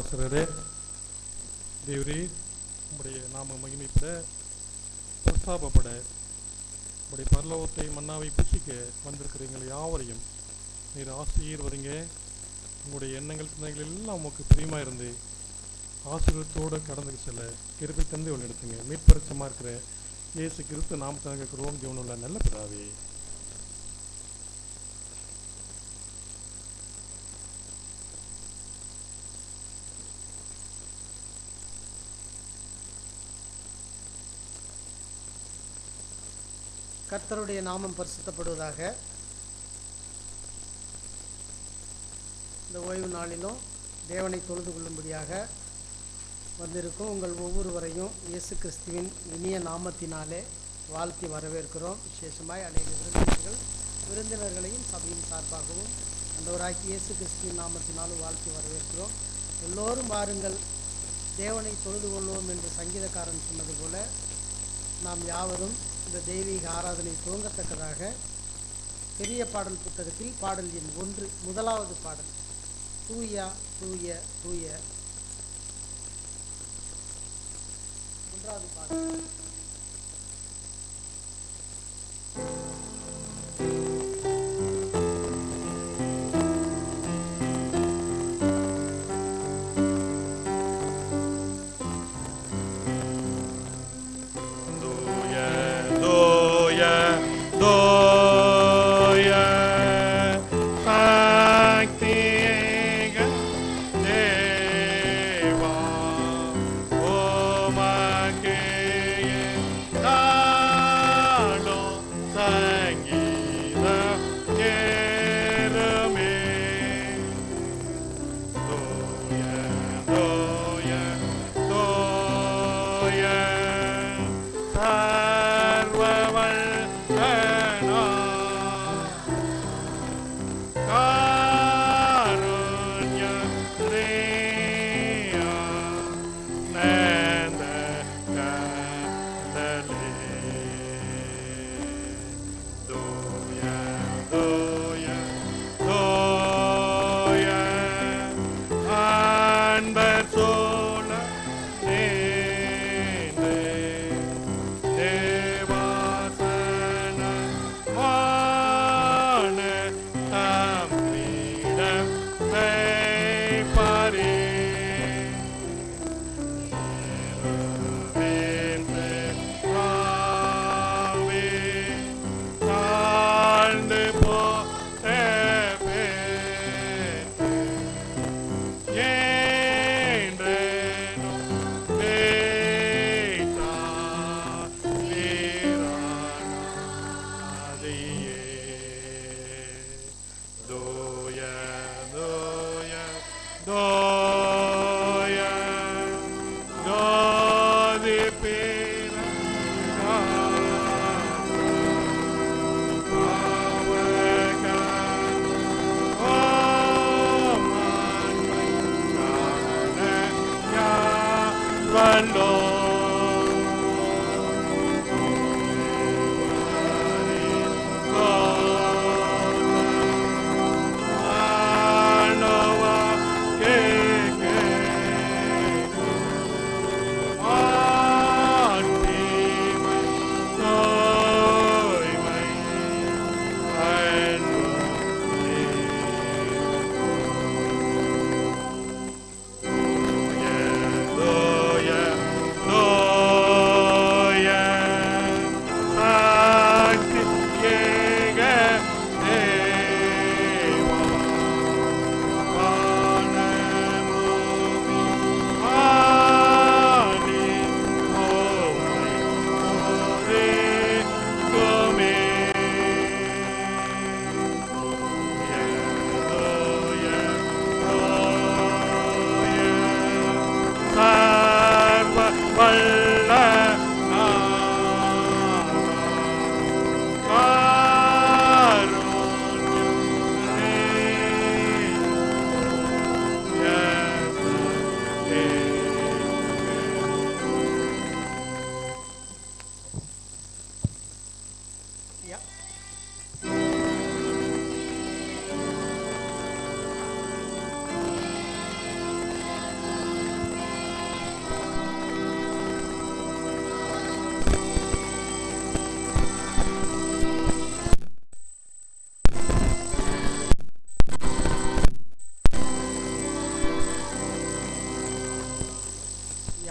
ஆசிரியரே, தேவரே, உம்முடைய நாம மகிமைப்பட பிரஸ்தாபப்பட உம்முடைய பரலோகத்தை மன்னாவை புசிக்க வந்திருக்கிற எங்கள் யாவரையும் நீர் ஆசீர்வதிங்க. உங்களுடைய எண்ணங்கள் சிந்தனைகள் எல்லாம் உமக்கு பிரியமாக இருந்து ஆசீர்வாதத்தோடு கடந்து செல்ல கிருபை தந்து ஒன்று எடுத்துங்க. மீட்பரிசமாக இருக்கிற இயேசு கிறிஸ்து நாமத்தில் கேட்கிறோம் ஜீவனுள்ள நல்ல பிதாவே. கர்த்தருடைய நாமம் பரிசுத்தப்படுவதாக. இந்த ஓய்வு நாளிலும் தேவனை தொழுது கொள்ளும்படியாக வந்திருக்கும் உங்கள் ஒவ்வொருவரையும் இயேசு கிறிஸ்துவின் இனிய நாமத்தினாலே வாழ்த்தி வரவேற்கிறோம். விசேஷமாய் அநேக விருந்தினர்களையும் சபையின் சார்பாகவும் ஆண்டவராகிய இயேசு கிறிஸ்துவின் நாமத்தினாலும் வாழ்த்தி வரவேற்கிறோம். எல்லோரும் வாருங்கள், தேவனை தொழுது கொள்வோம் என்று சங்கீதக்காரன் சொன்னது போல நாம் யாவரும் இந்த தெய்வீக ஆராதனை துவங்கத்தக்கதாக பெரிய பாடல் புத்தகத்தில் பாடல் எண் 1 முதலாவது பாடல், தூயா தூய தூய. மூன்றாவது பாடல்,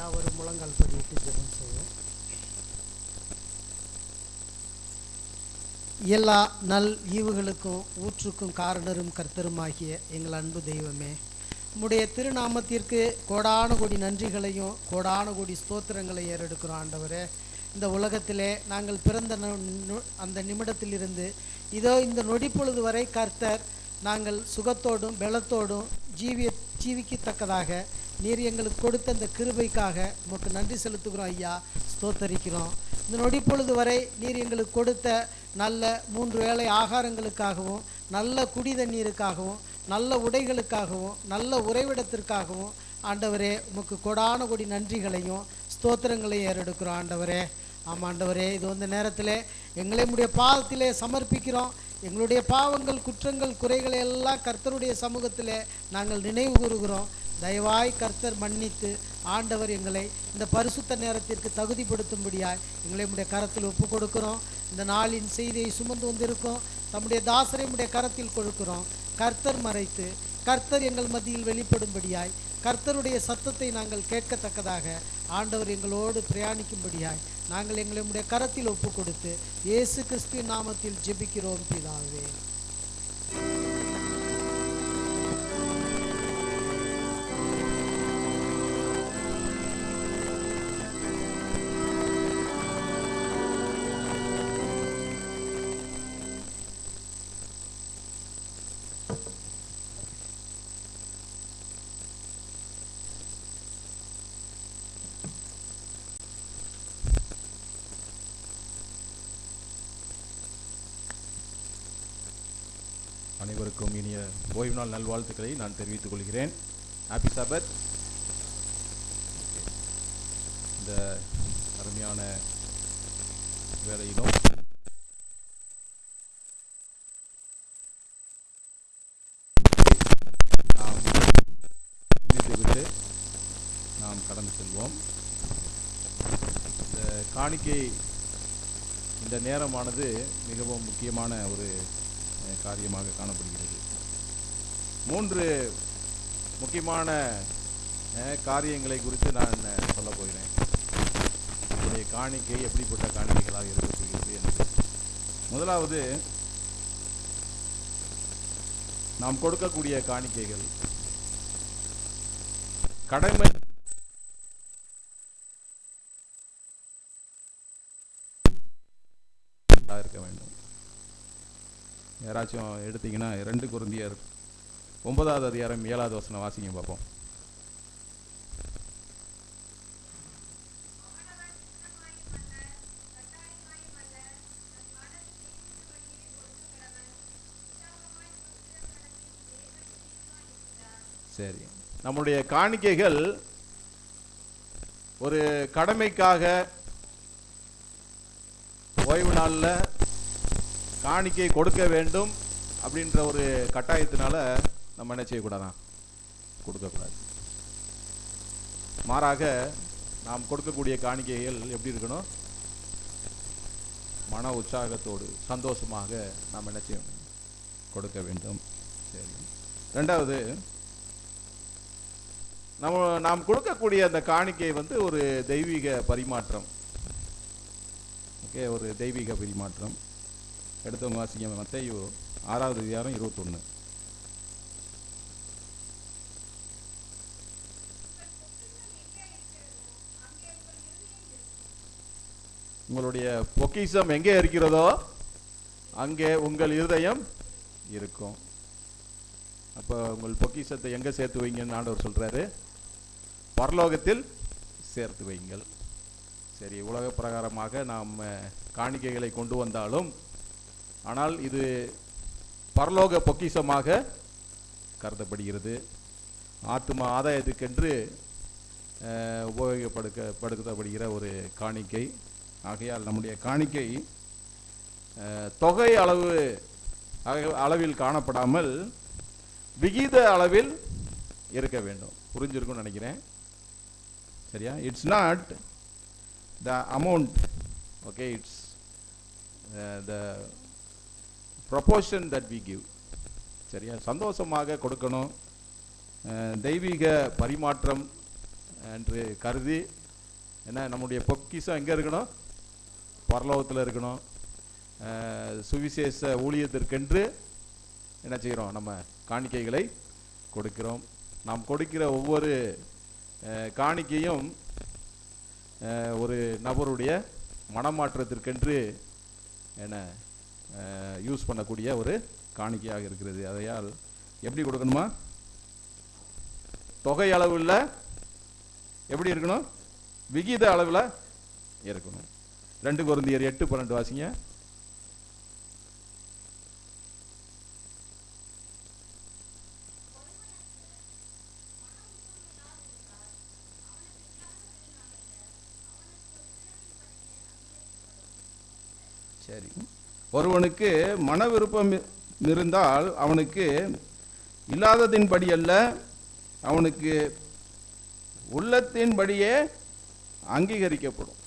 யாவரும் முழங்கால் படியிட்டு ஜெபம் செய்வோம். எல்லா நல் ஈவுகளுக்கும் ஊற்றுக்கும் காரணரும் கர்த்தருமாகிய எங்கள் அன்பு தெய்வமே, உம்முடைய திருநாமத்திற்கு கோடான கோடி நன்றிகளையும் கோடான கோடி ஸ்தோத்திரங்களையும் ஏறெடுக்கிறோம். ஆண்டவரே, இந்த உலகத்திலே நாங்கள் பிறந்த அந்த நிமிடத்திலிருந்து இதோ இந்த நொடி பொழுது வரை கர்த்தர் நாங்கள் சுகத்தோடும் பலத்தோடும் ஜீவிக்கத்தக்கதாக நீர் எங்களுக்கு கொடுத்த அந்த கிருபைக்காக உமக்கு நன்றி செலுத்துகிறோம் ஐயா, ஸ்தோத்தரிக்கிறோம். இந்த நொடி பொழுது வரை நீர் எங்களுக்கு கொடுத்த நல்ல 3 வேளை ஆகாரங்களுக்காகவும் நல்ல குடி தண்ணீருக்காகவும் நல்ல உடைகளுக்காகவும் நல்ல உறைவிடத்திற்காகவும் ஆண்டவரே உமக்கு கொடான கொடி நன்றிகளையும் ஸ்தோத்திரங்களையும் ஏறெடுக்கிறோம். ஆண்டவரே, ஆமாம் ஆண்டவரே, இது வந்த நேரத்தில் எங்களை உம்முடைய பாதத்திலே சமர்ப்பிக்கிறோம். எங்களுடைய பாவங்கள் குற்றங்கள் குறைகளை எல்லாம் கர்த்தருடைய சமூகத்தில் நாங்கள் நினைவு கூறுகிறோம். தயவாய் கர்த்தர் மன்னித்து ஆண்டவர் எங்களை இந்த பரிசுத்த நேரத்திற்கு தகுதிப்படுத்தும்படியாய் எங்களை உம்முடைய கரத்தில் ஒப்பு கொடுக்கிறோம். இந்த நாளின் செய்தியை சுமந்து வந்திருக்கோம். தம்முடைய தாசரை உம்முடைய கரத்தில் கொடுக்கிறோம். கர்த்தர் மறைத்து கர்த்தர் எங்கள் மத்தியில் வெளிப்படும்படியாய் கர்த்தருடைய சத்தத்தை நாங்கள் கேட்கத்தக்கதாக ஆண்டவர் எங்களோடு பிரயாணிக்கும்படியாய் நாங்கள் எங்களை உம்முடைய கரத்தில் ஒப்பு கொடுத்து இயேசு கிறிஸ்துவின் நாமத்தில் ஜெபிக்கிறோம் பிதாவே. அனைவருக்கும் இனிய ஓய்வு நாள் நல்வாழ்த்துக்களை நான் தெரிவித்துக் கொள்கிறேன். ஹாப்பி சபத். இந்த அருமையான வேலையிலும் நாம் விட்டு நாம் கடந்து செல்வோம். இந்த காணிக்கை இந்த நேரமானது மிகவும் முக்கியமான ஒரு காரியமாக காணப்படுகிறது. 3 முக்கியமான காரியங்களை குறித்து நான் சொல்ல போகிறேன். நம்முடைய காணிக்கை எப்படிப்பட்ட காணிக்கைகளாக இருக்கப்படுகிறது என்று. முதலாவது, நாம் கொடுக்கக்கூடிய காணிக்கைகள் கடமை இருக்க வேண்டும். யாராச்சும் எடுத்தீங்கன்னா 2 கொரிந்தியர் 9வது அதிகாரம் 7வது வசனம் வாசிங்க பார்ப்போம். சரி, நம்முடைய காணிக்கைகள் ஒரு கடமைக்காக ஓய்வு நாளில் காணிக்கை கொடுக்க வேண்டும் அப்படின்ற ஒரு கட்டாயத்தினால நம்ம என்ன செய்யக்கூடாதான், கொடுக்கக்கூடாது. மாறாக நாம் கொடுக்கக்கூடிய காணிக்கைகள் எப்படி இருக்கணும், மன உற்சாகத்தோடு சந்தோஷமாக நாம் என்ன செய்ய கொடுக்க வேண்டும். சரி, 2வது, நாம் கொடுக்கக்கூடிய அந்த காணிக்கை ஒரு தெய்வீக பரிமாற்றம். ஓகே, ஒரு தெய்வீக பரிமாற்றம். எடுத்தவங்க வாசிங்க மத்தேயு 6வது அதிகாரம் 21. உங்களுடைய பொக்கிஷம் எங்கே இருக்கிறதோ அங்கே உங்கள் இருதயம் இருக்கும். அப்போ உங்கள் பொக்கிஷத்தை எங்கே சேர்த்து வைங்கன்னு ஆண்டவர் சொல்றாரு, பரலோகத்தில் சேர்த்து வைங்கள். சரி, உலக பிரகாரமாக நாம் காணிக்கைகளை கொண்டு வந்தாலும் ஆனால் இது பரலோக பொக்கிஷமாக கருதப்படுகிறது. ஆத்தும ஆதாயத்துக்கென்று உபயோகப்படுத்தப்படுகிற ஒரு காணிக்கை. ஆகையால் நம்முடைய காணிக்கை தொகை அளவில் காணப்படாமல் விகித அளவில் இருக்க வேண்டும். புரிஞ்சிருக்கும்னு நினைக்கிறேன். சரியா? It's not the amount, okay, it's the proportion that we give. சரியா? சந்தோஷமாக கொடுக்கணும். தெய்வீக பரிமாற்றம் என்று கருதி என்ன, நம்முடைய பொக்கிஷம் எங்கே இருக்கணும்? பரலோகத்தில் இருக்கணும். சுவிசேஷ ஊழியத்திற்கென்று என்ன செய்கிறோம்? நம்ம காணிக்கைகளை கொடுக்கிறோம். நாம் கொடுக்கிற ஒவ்வொரு காணிக்கையும் ஒரு நபருடைய மனமாற்றத்திற்கென்று என்ன யூஸ் பண்ணக்கூடிய ஒரு காணிக்கையாக இருக்கிறது. அதையால் எப்படி கொடுக்கணுமா? தொகை அளவில் எப்படி இருக்கணும்? விகித அளவில் இருக்கணும். 2 கொரிந்தியர் 8:12 வாசிங்க. சரி, ஒருவனுக்கு மன விருப்பம் இருந்தால் அவனுக்கு இல்லாததின்படி அல்ல, அவனுக்கு உள்ளத்தின்படியே அங்கீகரிக்கப்படும்.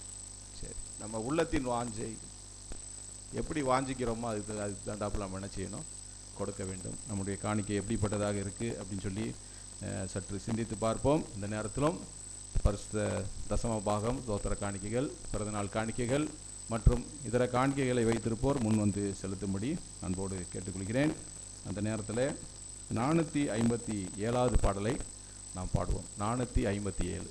சரி, நம்ம உள்ளத்தின் வாஞ்சை எப்படி வாஞ்சிக்கிறோமோ அதுக்கு தகுந்தாப்புல நம்ம என்ன செய்யணும்? கொடுக்க வேண்டும். நம்முடைய காணிக்கை எப்படிப்பட்டதாக இருக்குது அப்படின்னு சொல்லி சற்று சிந்தித்து பார்ப்போம். இந்த நேரத்திலும் பரிசுத்த தசம பாகம், தோத்திர காணிக்கைகள், பிறந்தநாள் காணிக்கைகள் மற்றும் இதர காணிக்கைகளை வைத்திருப்போர் முன் வந்து செலுத்தும்படி அன்போடு கேட்டுக்கொள்கிறேன். அந்த நேரத்தில் 457வது பாடலை நாம் பாடுவோம். 457.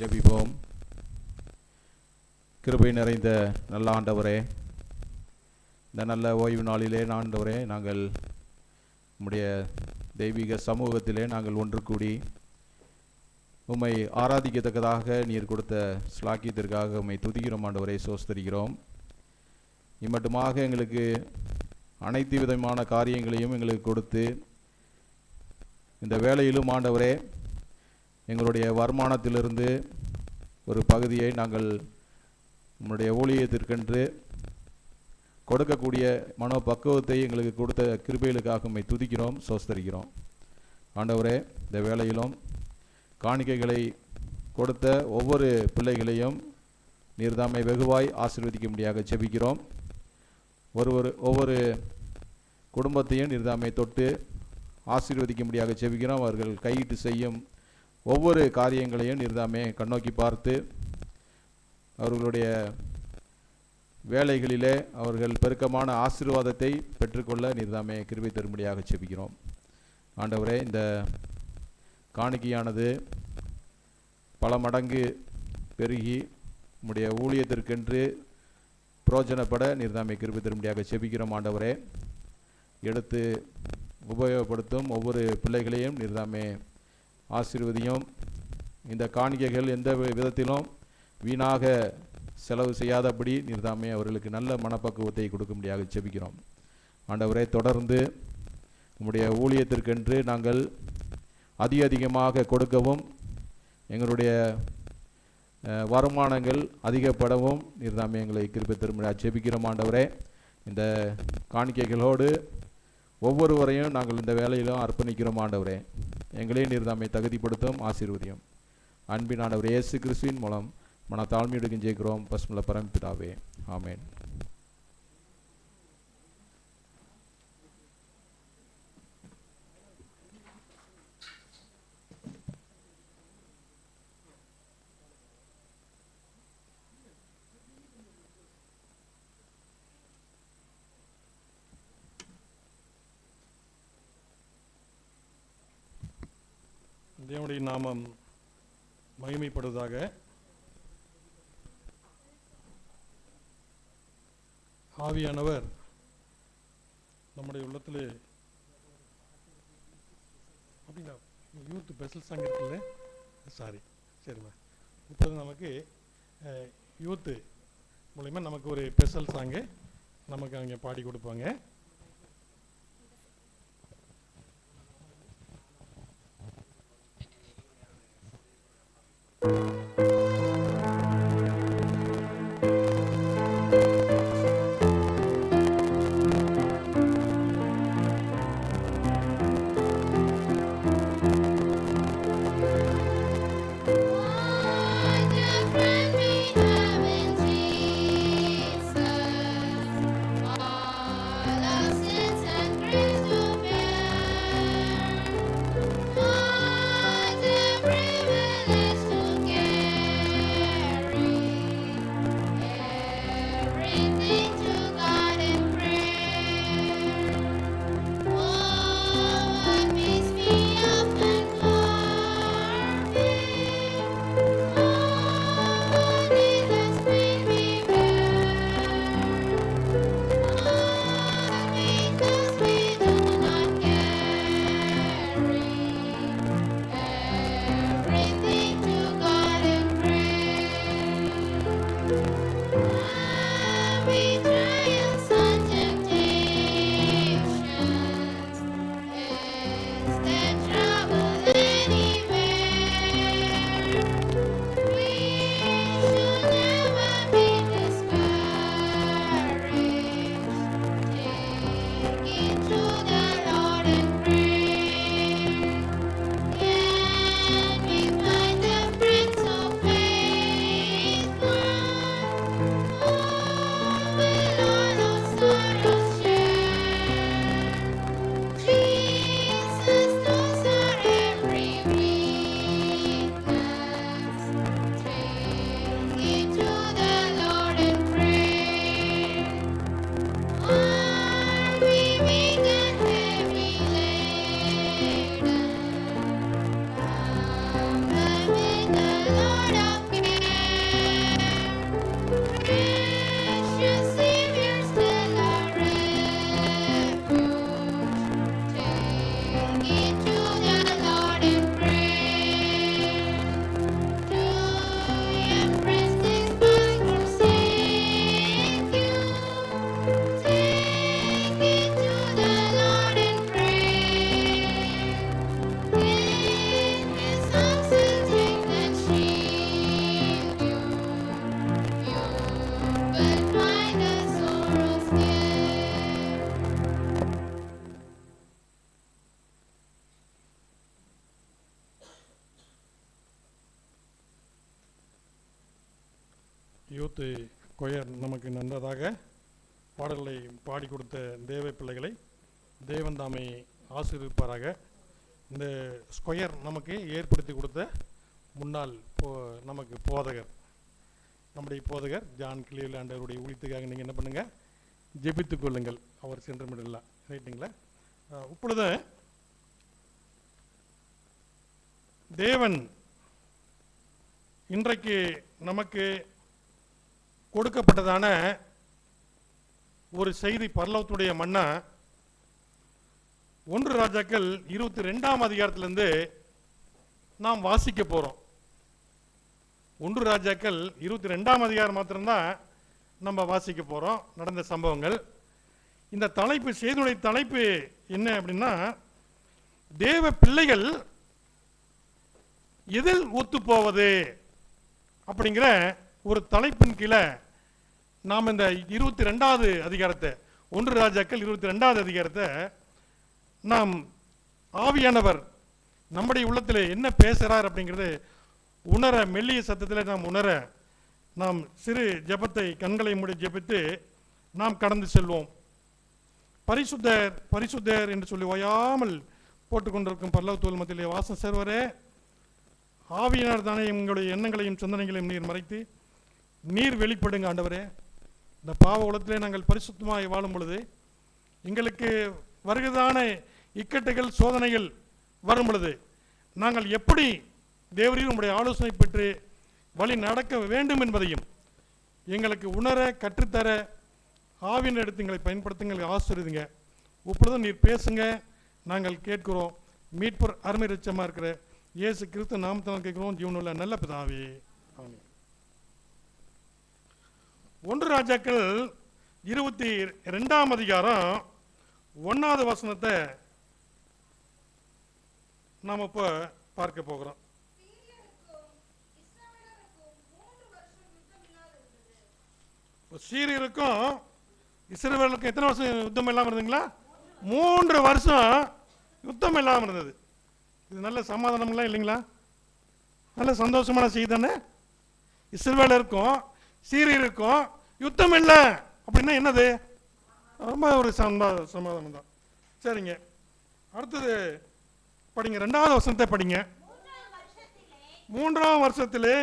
ஜெபிப்போம். கிருபை நிறைந்த நல்ல ஆண்டவரே, இந்த நல்ல ஓய்வு நாளிலே ஆண்டவரே, நாங்கள் உம்முடைய தெய்வீக சமூகத்திலே நாங்கள் ஒன்று கூடி உம்மை ஆராதிக்கத்தக்கதாக நீர் கொடுத்த ஸ்லாக்கியத்திற்காக உம்மை துதிக்கிறோம் ஆண்டவரே, சோஸ்தரிக்கிறோம். இம்மட்டுமாக எங்களுக்கு அனைத்து விதமான காரியங்களையும் எங்களுக்கு கொடுத்து இந்த வேளையிலும் ஆண்டவரே, எங்களுடைய வருமானத்திலிருந்து ஒரு பகுதியை நாங்கள் உம்முடைய ஊழியத்திற்கென்று கொடுக்கக்கூடிய மனோபக்குவத்தை எங்களுக்கு கொடுத்த கிருபைகளுக்காக உம்மை துதிக்கிறோம், சோஸ்தரிக்கிறோம். ஆண்டவரே, இந்த வேளையிலும் காணிக்கைகளை கொடுத்த ஒவ்வொரு பிள்ளைகளையும் நீர்தாமை வெகுவாய் ஆசீர்வதிக்கும்படியாக ஜெபிக்கிறோம். ஒவ்வொரு குடும்பத்தையும் நீர்தாமை தொட்டு ஆசீர்வதிக்கும்படியாக ஜெபிக்கிறோம். அவர்கள் கையிட்டு செய்யும் ஒவ்வொரு காரியங்களையும் நீர்தாமே கண்ணோக்கி பார்த்து அவர்களுடைய வேலைகளிலே அவர்கள் பெருக்கமான ஆசீர்வாதத்தை பெற்றுக்கொள்ள நீர்தாமே கிருபை தரும்படியாக ஜெபிக்கிறோம். ஆண்டவரே, இந்த காணிக்கையானது பல மடங்கு பெருகி உம்முடைய ஊழியத்திற்கென்று புரோஜனப்பட நீர்தாமே கிருபை தரும்படியாக ஜெபிக்கிறோம். ஆண்டவரே, எடுத்து உபயோகப்படுத்தும் ஒவ்வொரு பிள்ளைகளையும் நீர்தாமே ஆசீர்வதியும். இந்த காணிக்கைகள் எந்த விதத்திலும் வீணாக செலவு செய்யாதபடி நீர்தாமே அவர்களுக்கு நல்ல மனப்பக்குவத்தை கொடுக்கும்படியாக ஜெபிக்கிறோம். ஆண்டவரே, தொடர்ந்து உம்முடைய ஊழியத்திற்கென்று நாங்கள் அதிகமாக கொடுக்கவும் எங்களுடைய வருமானங்கள் அதிகப்படவும் நீர்தாமே எங்களை கிருபை தரும்படியாக ஜெபிக்கிறோம். ஆண்டவரே, இந்த காணிக்கைகளோடு ஒவ்வொருவரையும் நாங்கள் இந்த வேலையிலும் அர்ப்பணிக்கிறோம். ஆண்டவரே, எங்களையும் நீர்தாமை தகுதிப்படுத்தும், ஆசீர்வதியும். அன்பின் ஆண்டவர் இயேசு கிறிஸ்துவின் மூலம் மன தாழ்மையுடன் ஜெயிக்கிறோம் பசுமல பரம்பிதாவே, ஆமேன். தேவனுடைய நாமம் மகிமைப்படுவதாக. ஆவியானவர் நம்முடைய உள்ளத்தில் அப்படின்னா யூத் ஸ்பெஷல் சாங் இருக்குல்ல, சரிம்மா, இப்போது நமக்கு யூத்து மூலிமா நமக்கு ஒரு ஸ்பெஷல் சாங்கு நமக்கு அவங்க பாடி கொடுப்பாங்க. What a privilege to get youth choir நமக்கு நன்றதாக பாடல்களை பாடி கொடுத்த தேவ பிள்ளைகளை தேவன் தாமே ஆசீர்வதிப்பாராக. இந்த ஸ்கொயர் நமக்கு ஏற்படுத்தி கொடுத்த முன்னாள் நமக்கு போதகர், நம்முடைய போதகர் ஜான் கிளீவ்லாண்ட் அவருடைய ஊழியத்துக்காக நீங்கள் என்ன பண்ணுங்கள், ஜெபித்துக் கொள்ளுங்கள். அவர் சென்றமிடலாம். ரைட்டுங்களா? இப்பொழுது தேவன் இன்றைக்கு நமக்கு கொடுக்கப்பட்டதான ஒரு செய்தி, பரலோகத்துடைய மன்னா 1 ராஜாக்கள் 22ஆம் அதிகாரத்திலிருந்து நாம் வாசிக்க போகிறோம். 1 ராஜாக்கள் 22ஆம் அதிகாரம் மாத்திரம்தான் நம்ம வாசிக்க போகிறோம், நடந்த சம்பவங்கள். இந்த தலைப்பு, செய்தியுடைய தலைப்பு என்ன அப்படின்னா, தேவ பிள்ளைகள் எதில் ஒத்து போவது அப்படிங்கிற ஒரு தலைப்பின் கீழே நாம் இந்த 22வது அதிகாரத்தை, 1 ராஜாக்கள் 22வது அதிகாரத்தை நாம் ஆவியானவர் நம்முடைய உள்ளத்தில் என்ன பேசுகிறார் அப்படிங்கிறது உணர, மெல்லிய சத்தத்தில் நாம் உணர, நாம் சிறு ஜெபத்தை கண்களை மூடி ஜெபித்து நாம் கடந்து செல்வோம். பரிசுத்தர் பரிசுத்தர் என்று சொல்லி ஓயாமல் போட்டுக்கொண்டிருக்கும் பரலோகத்தோல் மத்தியிலே வாசம் சேர்வரே, ஆவியினர் தானே எங்களுடைய எண்ணங்களையும் சிந்தனைகளையும் நீர் மறைத்து நீர் வெளிப்படுங்க ஆண்டவரே. இந்த பாவ உலகத்திலே நாங்கள் பரிசுத்தமாய் வாழும் பொழுது எங்களுக்கு வருகிறதான இக்கட்டுகள், சோதனைகள் வரும் பொழுது நாங்கள் எப்படி தேவரீர் உங்களுடைய ஆலோசனை பெற்று வழி நடக்க வேண்டும் என்பதையும் எங்களுக்கு உணர கற்றுத்தர ஆவியின் எடுத்து எங்களை பயன்படுத்துங்க, ஆசீர்வதிங்க. இப்பொழுதும் நீர் பேசுங்க, நாங்கள் கேட்கிறோம். மீட்பர் அருமை ரட்சமாக இருக்கிற இயேசு கிறிஸ்து நாமத்தால் கேட்கிறோம், ஜீவனுள்ள நல்ல பிதாவே, ஆமென். 1 ராஜாக்கள் 22ஆம் அதிகாரம் 1வது வசனத்தை நாம் இப்போ பார்க்க போகிறோம். சீரியருக்கும் இஸ்ரவேலுக்கும் எத்தனை வருஷம் யுத்தம் இல்லாமல் இருந்தீங்களா? 3 வருஷம் யுத்தம் இல்லாமல் இருந்தது. இது நல்ல சமாதானம்லாம் இல்லைங்களா? நல்ல சந்தோஷமான செய்தி தானே? இஸ்ரவேலருக்கும் சீரியருக்கும் யுத்தம் இல்லை அப்படின்னா என்னது? ரொம்ப ஒரு சமாதானம் தான். சரிங்க, அடுத்தது படிங்க, 2வது வசனத்தை படிங்க. 3ஆம் வருஷத்திலே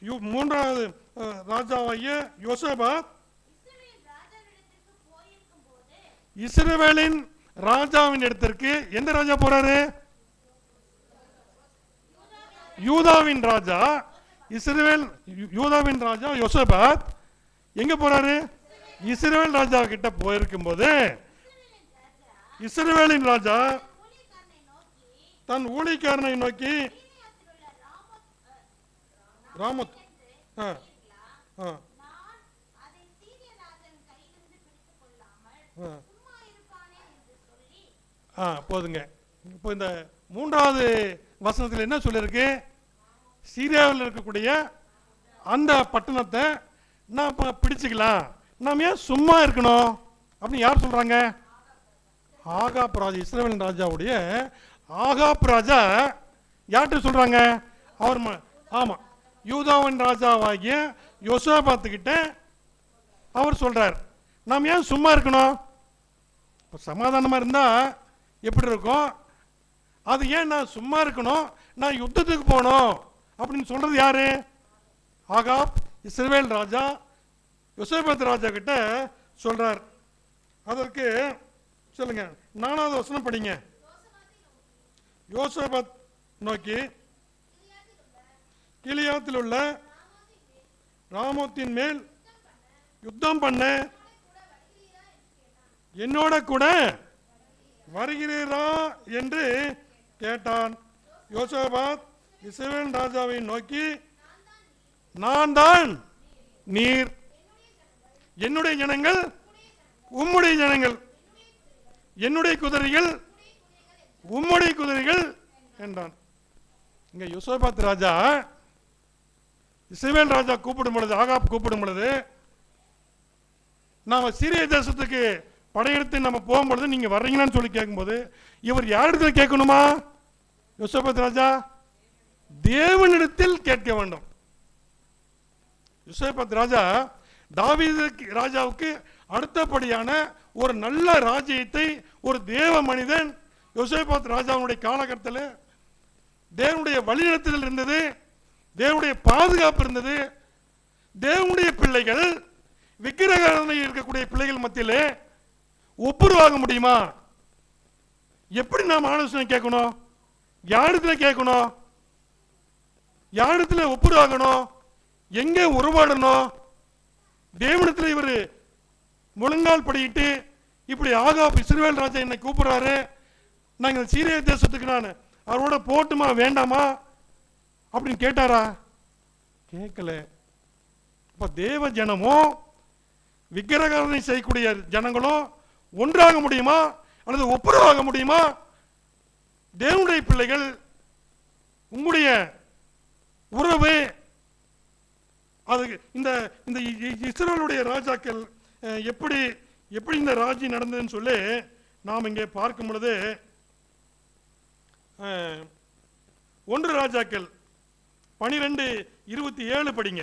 3வது ராஜாவாகிய யோசபாத் இஸ்ரவேலின் ராஜாவின் இடத்திற்கு, எந்த ராஜா போறாரு? யூதாவின் ராஜா. இஸ்ரவேல் யூதாவின் ராஜா யோசபாத் எங்க போறாரு? இஸ்ரவேல் ராஜா கிட்ட போயிருக்கும் போது இஸ்ரவேலின் ராஜா தன் ஊழியக்காரனை நோக்கி, ராமோத், போதுங்க. இப்போ இந்த 3வது வசனத்தில் என்ன சொல்லியிருக்கு? சீரியாவில் இருக்கக்கூடிய அந்த பட்டணத்தை நான் பிடிச்சிக்கலாம், நாம் ஏன் சும்மா இருக்கணும் அப்படின்னு யார் சொல்றாங்க? ஆகாப் ராஜா, இஸ்ரவேல் ராஜாவுடைய ஆகாப் ராஜா யார்கிட்ட சொல்றாங்க? அவர் ஆமா, யூதாவின் ராஜாவாகிய யோசபாத்து கிட்ட அவர் சொல்றார், நாம் ஏன் சும்மா இருக்கணும்? சமாதானமா இருந்தா எப்படி இருக்கும்? அது ஏன் நான் சும்மா இருக்கணும், நான் யுத்தத்துக்கு போகணும் அப்படின்னு சொல்றது யாரு? ஆகாப் இஸ்ரவேல் ராஜா யோசபாத் ராஜா கிட்ட சொல்றார். அதற்கு சொல்லுங்க, 4வது வசனம் படிங்க. யோசபாத் நோக்கி, கிலியாத்தில் உள்ள ராமோத்தின் மேல் யுத்தம் பண்ண என்னோட கூட வருகிறீரா என்று கேட்டான். யோசபாத் இஸ்ரவேல் ராஜாவை நோக்கி, நான் தான் நீர், என்னுடைய ஜனங்கள் உம்முடைய ஜனங்கள், என்னுடைய குதிரைகள் உம்முடைய குதிரைகள் என்றான். இங்க யோசபாத் ராஜா இஸ்ரவேல் ராஜா கூப்பிடும் பொழுது, ஆகாப் கூப்பிடும் பொழுது, நாம சீரிய தேசத்துக்கு படையெடுத்து நம்ம போகும்பொழுது நீங்க வர்றீங்களான்னு சொல்லி கேட்கும்போது இவர் யாரிடத்தில் கேட்கணுமா? யோசபாத் ராஜா தேவனிடத்தில் கேட்க வேண்டும். யோசேபாத் ராஜா தாவீது ராஜாவுக்கு அடுத்தபடியான ஒரு நல்ல ராஜ்யத்தை ஒரு தேவ மனிதன் யோசேபாத் ராஜாவுடைய காலகட்டத்தில் தேவனுடைய வழிநடத்துதல் இருந்தது, தேவனுடைய பாதுகாப்பு இருந்தது. தேவனுடைய பிள்ளைகள் விக்கிரகங்களை இருக்கக்கூடிய பிள்ளைகள் மத்தியிலே ஒப்புரவாக முடியுமா? எப்படி நாம் ஆலோசனை கேட்கணும்? யாரிடத்துல கேட்கணும்? யாரிடத்துல ஒப்புரவாகணும்? எங்கே உருவாடணும்? தேவனிடத்தில் இவர் முழங்கால் படியிட்டு இப்படி ஆகாப் இஸ்ரவேல் ராஜா என்னை கூப்பிடுறாரு, நாங்கள் சீரிய தேசத்துக்கு நான் அவரோட போட்டுமா வேண்டாமா அப்படின்னு கேட்டாரா? கேட்கல. அப்ப தேவ ஜனமும் விக்கிரகாராதனை செய்யக்கூடிய ஜனங்களும் ஒன்றாக முடியுமா அல்லது ஒப்புரவாக முடியுமா? தேவனுடைய பிள்ளைகள் உங்களுடைய உறவு அது இந்த இந்த இஸ்ரவேலுடைய ராஜாக்கள் எப்படி எப்படி இந்த ராஜ்யம் நடந்ததுன்னு சொல்லி நாம் இங்கே பார்க்கும் பொழுது 1 ராஜாக்கள் 12:27 படிங்க.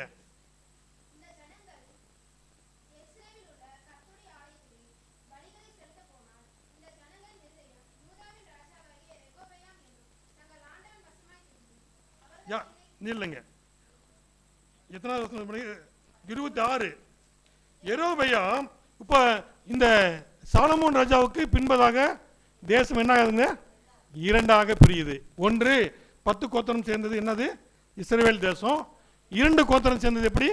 இல்லைங்க, எத்தனாவது வசனம்? 26. யெரொபெயாம் இப்ப இந்த சாலமோன் ராஜாவுக்கு பின்பதாக தேசம் என்ன ஆகுதுங்க? 2ஆக பிரியுது. 1 10 கோத்திரம் சேர்ந்தது என்னது? இஸ்ரவேல் தேசம். 2 கோத்திரம் சேர்ந்தது எப்படி?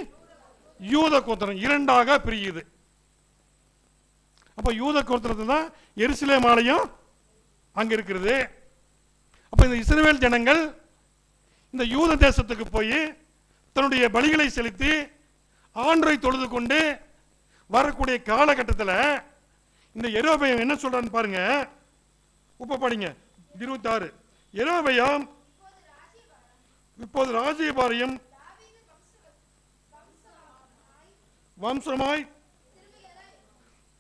யூத கோத்திரம். 2ஆக பிரியுது. அப்ப யூத கோத்திரத்தை தான் எருசலேம் ஆலயம் அங்க இருக்கிறது. அப்ப இந்த இஸ்ரவேல் ஜனங்கள் இந்த யூத தேசத்துக்கு போய் தன்னுடைய பலிகளை செலுத்தி ஆண்டவரை தொழுது கொண்டு வரக்கூடிய காலகட்டத்தில் இந்த யெரொபெயாம் என்ன சொல்றான்னு பாருங்க. உப்ப படிங்க. 26. யெரொபெயாம் இப்போது ராஜ்யபாரியம் வம்சமாய்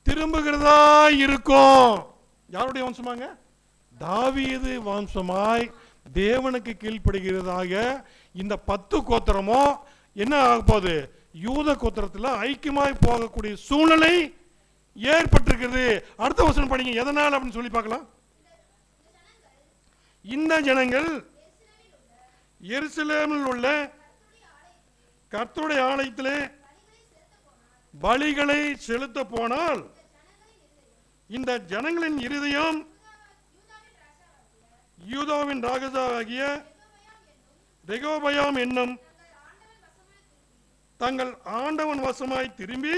திரும்புகிறதா இருக்கும். யாருடைய வம்சமாங்க? தாவீது வம்சமாய் தேவனுக்கு கீழ்ப்படுகிறதாக இந்த 10 கோத்திரமும் என்ன ஆக போகுது? யூத கோத்திரத்தில் ஐக்கியமாய் போகக்கூடிய சூழ்நிலை ஏற்பட்டிருக்கிறது. அடுத்த வசனம் படிங்க. எதனால் அப்படின்னு சொல்லி பார்க்கலாம். இந்த ஜனங்கள் எருசலேமில் உள்ள கர்த்தருடைய ஆலயத்திலே பலிகளை செலுத்த போனால் இந்த ஜனங்களின் இருதயம் யூதாவின் ராஜாவாகிய ரெகோபெயாம் என்னும் தங்கள் ஆண்டவன் வசமாய் திரும்பி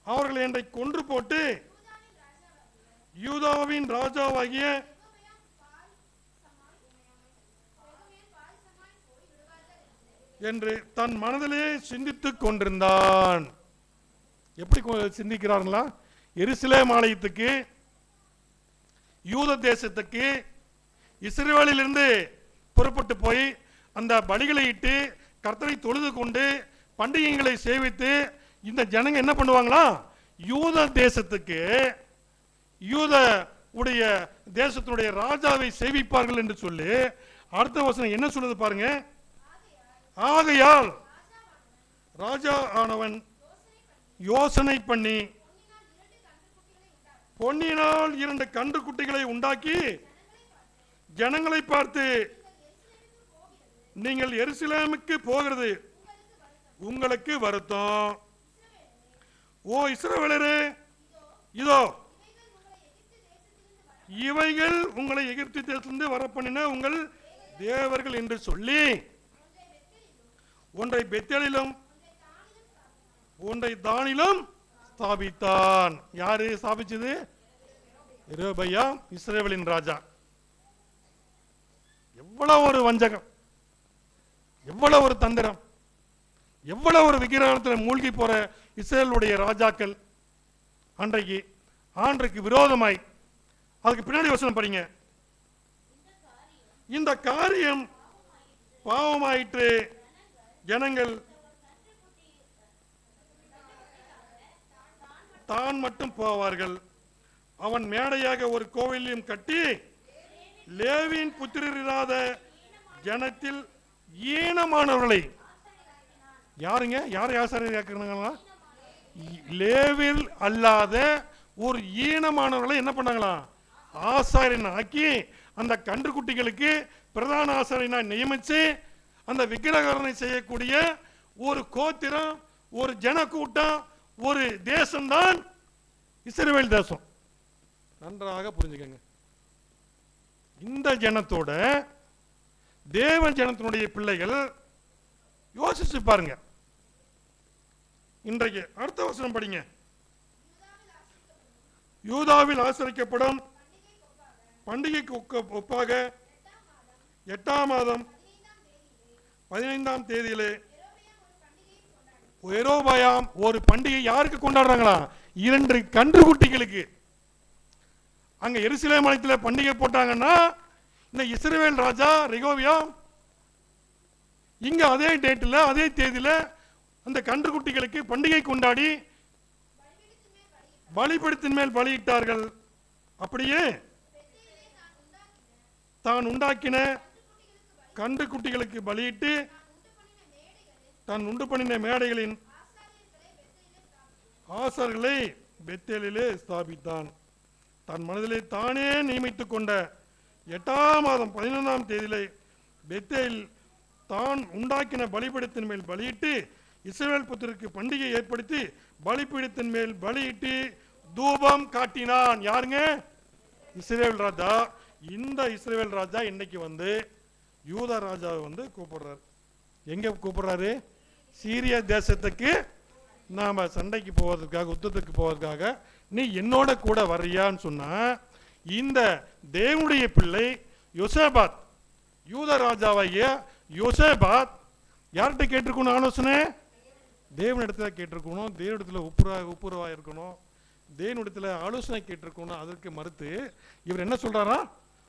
அவர்கள் என்னை கொன்று போட்டு யூதாவின் ராஜாவாகிய என்று தன் மனதிலே சிந்தித்துக் கொண்டிருந்தான். எப்படி சிந்திக்கிறார்களா? எருசலேம் ஆலயத்துக்கு, யூத தேசத்துக்கு இஸ்ரவேலிலிருந்து புறப்பட்டு போய் அந்த பலிகளை இட்டு கர்த்தரை தொழுது கொண்டு பண்டிகைகளை சேவித்து இந்த ஜனங்க என்ன பண்ணுவாங்களா? யூத தேசத்துக்கு, யூத உடைய தேசத்துடைய ராஜாவை சேவிப்பார்கள் என்று சொல்லி அடுத்த வசனம் என்ன சொல்லுது பாருங்க. ஆகையால் ராஜா ஆனவன் யோசனை பண்ணி பொன்னினால் 2 கன்றுக்குட்டிகளை உண்டாக்கி ஜனங்களை பார்த்து, நீங்கள் எருசலேமுக்கு போகிறது உங்களுக்கு வருத்தம். ஓ இஸ்ரவேலரே, இதோ இவைகள் உங்களை எகிப்து தேசத்திலிருந்து வரப்பண்ணின உங்கள் தேவர்கள் என்று சொல்லி ஒன்றை பெத்தேலிலும் ஒன்றை தானிலும் ஸ்தாபித்தான். யாரு ஸ்தாபிச்சது? யெரொபெயாம், இஸ்ரவேலின் ராஜா. எவ்வளவு ஒரு வஞ்சகம், எவ்வளவு ஒரு தந்திரம், எவ்வளவு ஒரு விக்கிரகத்தில் மூழ்கி போற இஸ்ரவேலுடைய ராஜாக்கள் அன்றைக்கு விரோதமாய். அதுக்கு பின்னாடி வசனம் படிங்க. இந்த காரியம் பாவமாயிற்று. ஜனங்கள் தான் மட்டும் போவார்கள். அவன் மேடையாக ஒரு கோவிலையும் கட்டி லேவியின் புத்திரர் இல்லாத ஜனத்தில் ஈனமானவர்களை யாருங்க? யாரை ஆசாரியர் ஆக்குறாங்களா? லேவில் அல்லாத ஒரு ஈனமானவர்களை என்ன பண்ணாங்களாம்? ஆசாரியன் ஆக்கி அந்த கன்றுக்குட்டிகளுக்கு பிரதான ஆசாரியனை நியமித்து அந்த விக்கிரகரணை செய்யக்கூடிய ஒரு கோத்திரம், ஒரு ஜனக்கூட்டம், ஒரு தேசம்தான் இஸ்ரவேல் தேசம். நன்றாக புரிஞ்சுக்கங்க. இந்த ஜனத்தோட தேவ ஜனத்தினுடைய பிள்ளைகள் யோசிச்சு பாருங்க. இன்றைக்கு அடுத்த வசனம் படிங்க. யூதாவில் ஆசரிக்கப்படும் பண்டிகைக்கு ஒப்பாக 8ஆம் மாதம் 15ஆம் தேதியிலே எரோபயாம் ஒரு பண்டிகை யாருக்கு கொண்டாடுறாங்களா? 2 கன்றுக்குட்டிகளுக்கு. அங்க எருசலேம் ஆலயத்தில் பண்டிகை போட்டாங்கன்னா இந்த இஸ்ரவேல் ராஜா ரெகோபியாம் இங்க அதே டேட்டில் அதே தேதியில் அந்த கன்றுக்குட்டிகளுக்கு பண்டிகை கொண்டாடி பலிபீடத்தின் மேல் பலியிட்டார்கள். அப்படியே தான் உண்டாக்கின கன்றுக்குட்டிகளுக்கு பலியிட்டு தான் உண்டு பண்ணின மேடைகளின் ஆசார்களை பெத்தேலிலே ஸ்தாபித்தான். தன் மனதிலே தானே நியமித்துக் கொண்ட 8ஆம் மாதம் 11ஆம் தேதியிலே பெத்தேல் தான் உண்டாக்கின பலிபீடத்தின் மேல் பலியிட்டு இஸ்ரவேல் புத்திரருக்கு பண்டிகை ஏற்படுத்தி பலிபீடத்தின் மேல் பலியிட்டு தூபம் காட்டினான். யாருங்க? இஸ்ரவேல் ராஜா. இந்த இஸ்ரவேல் ராஜா இன்னைக்கு வந்து யூதா ராஜாவை வந்து கூப்பிடுறாரு. எங்க கூப்பிடுறாரு? சீரிய தேசத்துக்கு நாம சண்டைக்கு போவதற்காக, யுத்தத்துக்கு போவதற்காக நீ என்னோட கூட வர்றியான்னு சொன்னா இந்த தேவனுடைய பிள்ளை யோசேபாத், யூதா ராஜாவைய யோசேபாத் யார்கிட்ட கேட்டிருக்கணும் ஆலோசனை? தேவனிடத்துல கேட்டிருக்கணும். தேவனிடத்துல ஒப்புரவா இருக்கணும். தேவனிடத்துல ஆலோசனை கேட்டிருக்கணும். அதற்கு மறுத்து இவர் என்ன சொல்றாரா?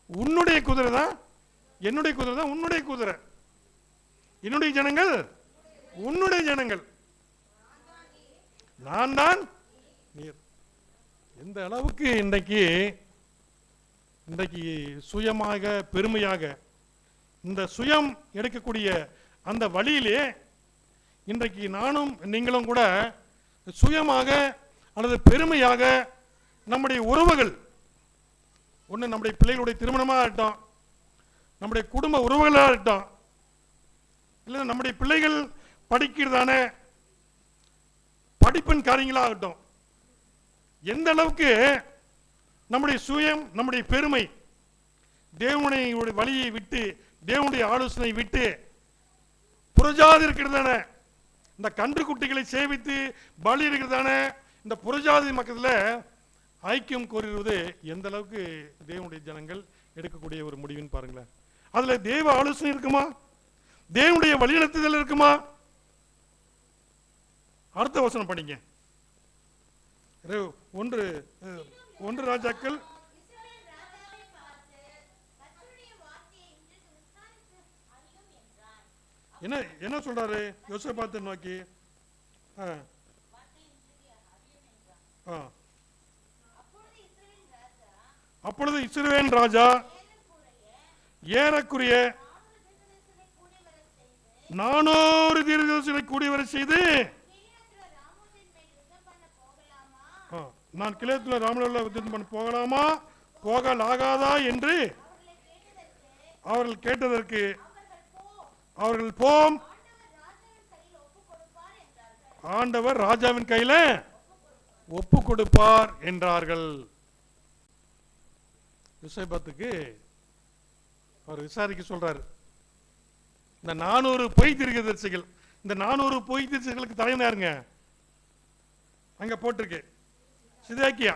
உன்னுடைய குதிரை தான் என்னுடைய குதிரை தான் உன்னுடைய குதிரை, என்னுடைய ஜனங்கள் உன்னுடைய ஜனங்கள், நான் தான் நீர். எந்த அளவுக்கு இன்றைக்கு சுயமாக பெருமையாக இந்த சுயம் எடுக்கக்கூடிய அந்த வழியிலே இன்றைக்கு நானும் நீங்களும் கூட சுயமாக அல்லது பெருமையாக நம்முடைய உறவுகள், ஒன்று நம்முடைய பிள்ளைகளுடைய திருமணமாக இருக்கட்டும், நம்முடைய குடும்ப உறவுகளாக இருக்கட்டும், இல்லை நம்முடைய பிள்ளைகள் படிக்கிறதான படிப்பின் காரியங்களாகட்டும், எந்த அளவுக்கு நம்முடைய சுயம், நம்முடைய பெருமை தேவனுடைய வழியை விட்டு, தேவனுடைய ஆலோசனை விட்டு புறஜாதி இருக்கிறதான இந்த கன்றுக்குட்டிகளை சேவித்து பலி இருக்கிறதான இந்த புறஜாதி மக்கத்தில் ஐக்கியம் கோருவது எந்த அளவுக்கு தேவனுடைய ஜனங்கள் எடுக்கக்கூடிய ஒரு முடிவுன்னு பாருங்களேன். அதுல தேவ ஆலோசனை இருக்குமா? தேவனுடைய வழிநடத்துதல் இருக்குமா? அடுத்த வசனம் படிங்க. 1 ராஜாக்கள். என்ன சொல்றாரு யோசேபாத்தை நோக்கி? அப்பொழுது இஸ்ரவேல் ராஜா ஏறக்குறைய 400 தீர்க்கதரிசிகளை கூடி வர செய்து, நான் கிலேத்தில் ராமலோல யுத்தம் பண்ண போகலாமா போகலாகாதா என்று அவர்கள் கேட்டதற்கு அவர்கள் போம், ஆண்டவர் ராஜாவின் கையில ஒப்பு கொடுப்பார் என்றார்கள். யோசேபாத்துக்கு அவர் விசாரிக்க சொல்றாரு. இந்த 400 பொய் தீர்க்கதரிசிகள், இந்த 400 பொய் தீர்க்கதரிசிகளுக்கு தலைவன் யாருங்க? அங்க போட்டிருக்கு சிதேக்கியா.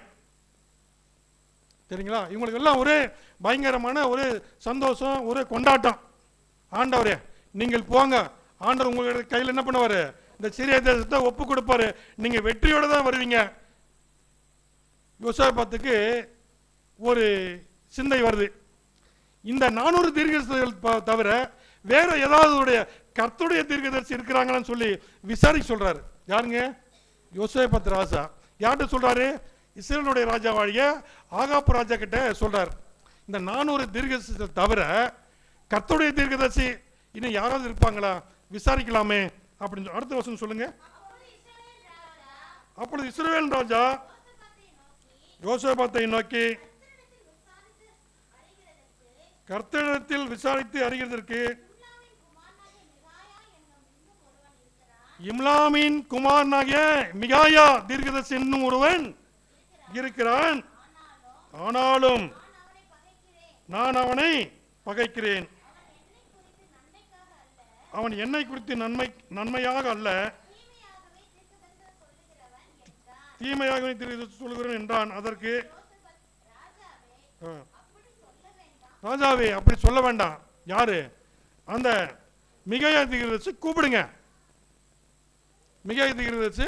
சரிங்களா? இவங்களுக்கு எல்லாம் ஒரே பயங்கரமான ஒரு சந்தோஷம், ஒரு கொண்டாட்டம். ஆண்டவரே நீங்கள் போங்க, ஆண்டவர் உங்களுக்கு கையில் என்ன பண்ணுவாரு? இந்த சிறிய தேசத்தை ஒப்பு கொடுப்பாரு, நீங்க வெற்றியோட தான் வருவீங்க. யோசேபாத்துக்கு ஒரு சிந்தை வருது. இந்த 400 தீர்க்கதரிசிகள் தவிர வேற ஏதாவது கர்த்தருடைய தீர்க்கதரிசி இருக்கிறாங்கன்னு சொல்லி விசாரிக்க சொல்றாரு. யாருங்க? யோசேபாத் ராஜா. யார்கிட்ட சொல்றாரு? இஸ்ரவேலுடைய ராஜாவாகிய ஆகாப் ராஜா கிட்ட சொல்றாரு. இந்த 400 தீர்க்கதரிசி தவிர கர்த்தருடைய தீர்க்கதரிசி இன்னும் யாராவது இருப்பாங்களா? விசாரிக்கலாமே அப்படின்னு அடுத்த வசனம் சொல்லுங்க. அப்பொழுது இஸ்ரவேல் ராஜா யோசபாத்தை நோக்கி, கர்த்தரிடத்தில் விசாரித்து அறிகிறதற்கு இம்லாமின் குமாரனாகிய மிகாயா தீர்க்கதரிசி என்னும் ஒருவன் இருக்கிறான். ஆனாலும் நான் அவனை பகைக்கிறேன். அவன் என்னை குறித்து நன்மையாக அல்ல, தீமையாக சொல்கிறேன் என்றான். அதற்கு ராஜாவே, அப்படி சொல்ல வேண்டாம். யாரு? அந்த மிகாயா தீர்க்கதரிசி கூப்பிடுங்க. மிகாயா தீர்க்கதரிசி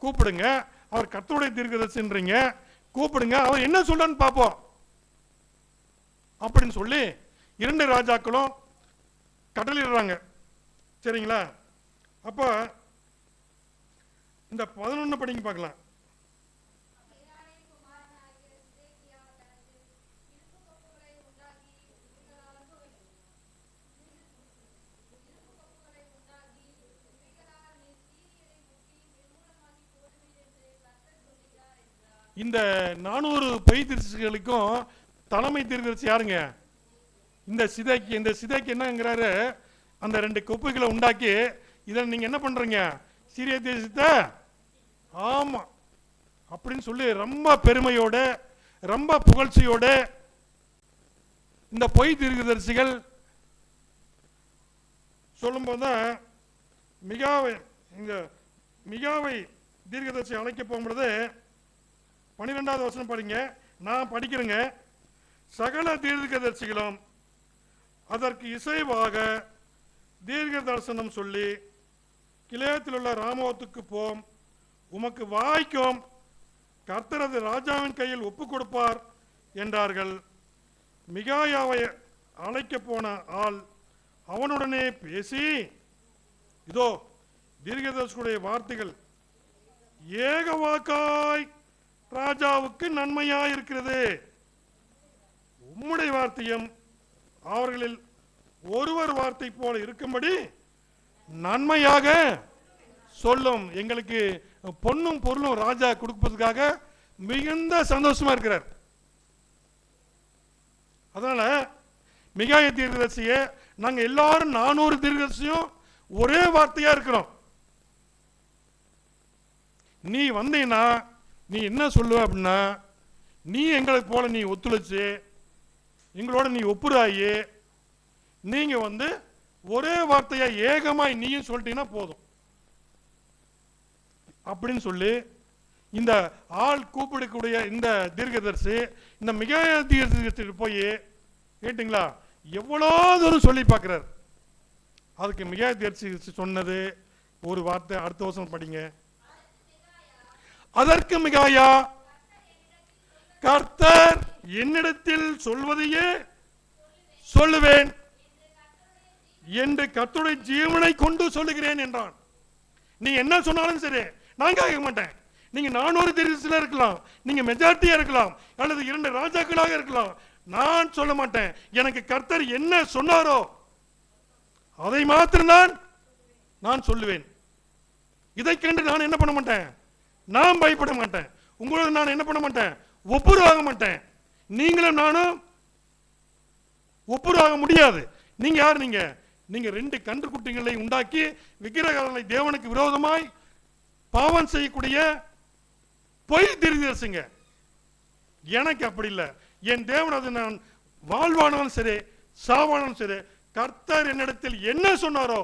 கூப்பிடுங்க. அவர் கர்த்தருடைய தீர்க்கதரிசின்றீங்க, கூப்பிடுங்க. அவர் என்ன சொல்றான்னு பார்ப்போம் அப்படின்னு சொல்லி 2 ராஜாக்களும் கடலிடுறாங்க. சரிங்களா? அப்போ இந்த 11 படிங்க பார்க்கலாம். இந்த 400 பொய் தீர்க்கதரிசிகளுக்கும் தலைமை தீர்க்கதரிசி யாருங்க? இந்த சிதைக்கு என்னங்கிறாரு, அந்த 2 கொப்புகளை உண்டாக்கி இதில் நீங்க என்ன பண்றீங்க? சீரிய தேசத்தை ஆமா அப்படின்னு சொல்லி ரொம்ப பெருமையோட ரொம்ப புகழ்ச்சியோட இந்த பொய் தீர்க்கதரிசிகள் சொல்லும்போது தான் மிகாவை தீர்க்கதரிசி அழைக்க போகும்பொழுது 12வது வசனம் படிங்க. நான் படிக்கிறேங்க. சகல தீர்க்கதரிசிகளும் அதற்கு இசைவாக தீர்க்க தரிசனம் சொல்லி, கிலேத்தில் உள்ள ராமோத்துக்கு போம், உமக்கு வாய்க்கும், கர்த்தரது ராஜாவின் கையில் ஒப்பு கொடுப்பார் என்றார்கள். மிகாயாவை அழைக்க போன ஆள் அவனுடனே பேசி, இதோ தீர்க்கதரிசியுடைய வார்த்தைகள் ஏக வாக்காய் ராஜாவுக்கு நன்மையாயிருக்கிறது. உம்முடைய வார்த்தையும் அவர்களில் ஒருவர் வார்த்தை போல இருக்கும்படி நன்மையாக சொல்லும். எங்களுக்கு பொன்னும் பொருளும் ராஜா கொடுப்பதற்காக மிகுந்த சந்தோஷமா இருக்கிறார். அதனால மிகாயா தீர்க்கதரிசியை நாங்க எல்லாரும் 400 தீர்க்கதரிசியும் ஒரே வார்த்தையா இருக்கிறோம். நீ வந்தீங்கன்னா நீ என்ன சொல்லுவ அப்படின்னா, நீ எங்களுக்கு போல நீ ஒத்துழைச்சு எங்களோட நீ ஒப்புராயி நீங்க வந்து ஒரே வார்த்தையா ஏகமாய் நீயும் சொல்லிட்டீங்கன்னா போதும் அப்படின்னு சொல்லி இந்த ஆள் கூப்பிடக்கூடிய இந்த தீர்க்கதரிசி இந்த மிகாயா தீர்க்கதரிசி போய் கேட்டீங்களா எவ்வளோ தூரம் சொல்லி பார்க்கிறார். அதுக்கு மிகாயா தீர்க்கதரிசி சொன்னது ஒரு வார்த்தை. அடுத்த வருஷம் படிங்க. அதற்கு மிகாயா, கர்த்தர் என்னிடத்தில் சொல்வதையே சொல்லுவேன் என்று கர்த்தருடைய ஜீவனை கொண்டு சொல்லுகிறேன் என்றான். நீ என்ன சொன்னாலும் சரி நான் கேட்க மாட்டேன். நீங்க 400 தீர்க்கதரிசியா இருக்கலாம், நீங்க மெஜாரிட்டியா இருக்கலாம், அல்லது 2 ராஜாக்களாக இருக்கலாம், நான் சொல்ல மாட்டேன். எனக்கு கர்த்தர் என்ன சொன்னாரோ அதை மாத்திரம் நான் சொல்லுவேன். இதை கண்டு நான் என்ன பண்ண மாட்டேன், நான் பயப்பட மாட்டேன். உங்களுக்கு நான் என்ன பண்ண மாட்டேன், ஒப்புரவாக மாட்டேன். நீங்களும் நானும் ஒப்புரவாக முடியாது. நீங்க யார்? நீங்க 2 கன்றுக்குட்டிகளை உண்டாக்கி விக்கிரகங்களை தேவனுக்கு விரோதமாய் பாவம் செய்யக்கூடிய பொய் தீர்க்கதரிசிங்க. எனக்கு அப்படி இல்லை. என் தேவன், அது நான் வாழ்வானாலும் சரி சாவானாலும் சரி, கர்த்தர் என்னிடத்தில் என்ன சொன்னாரோ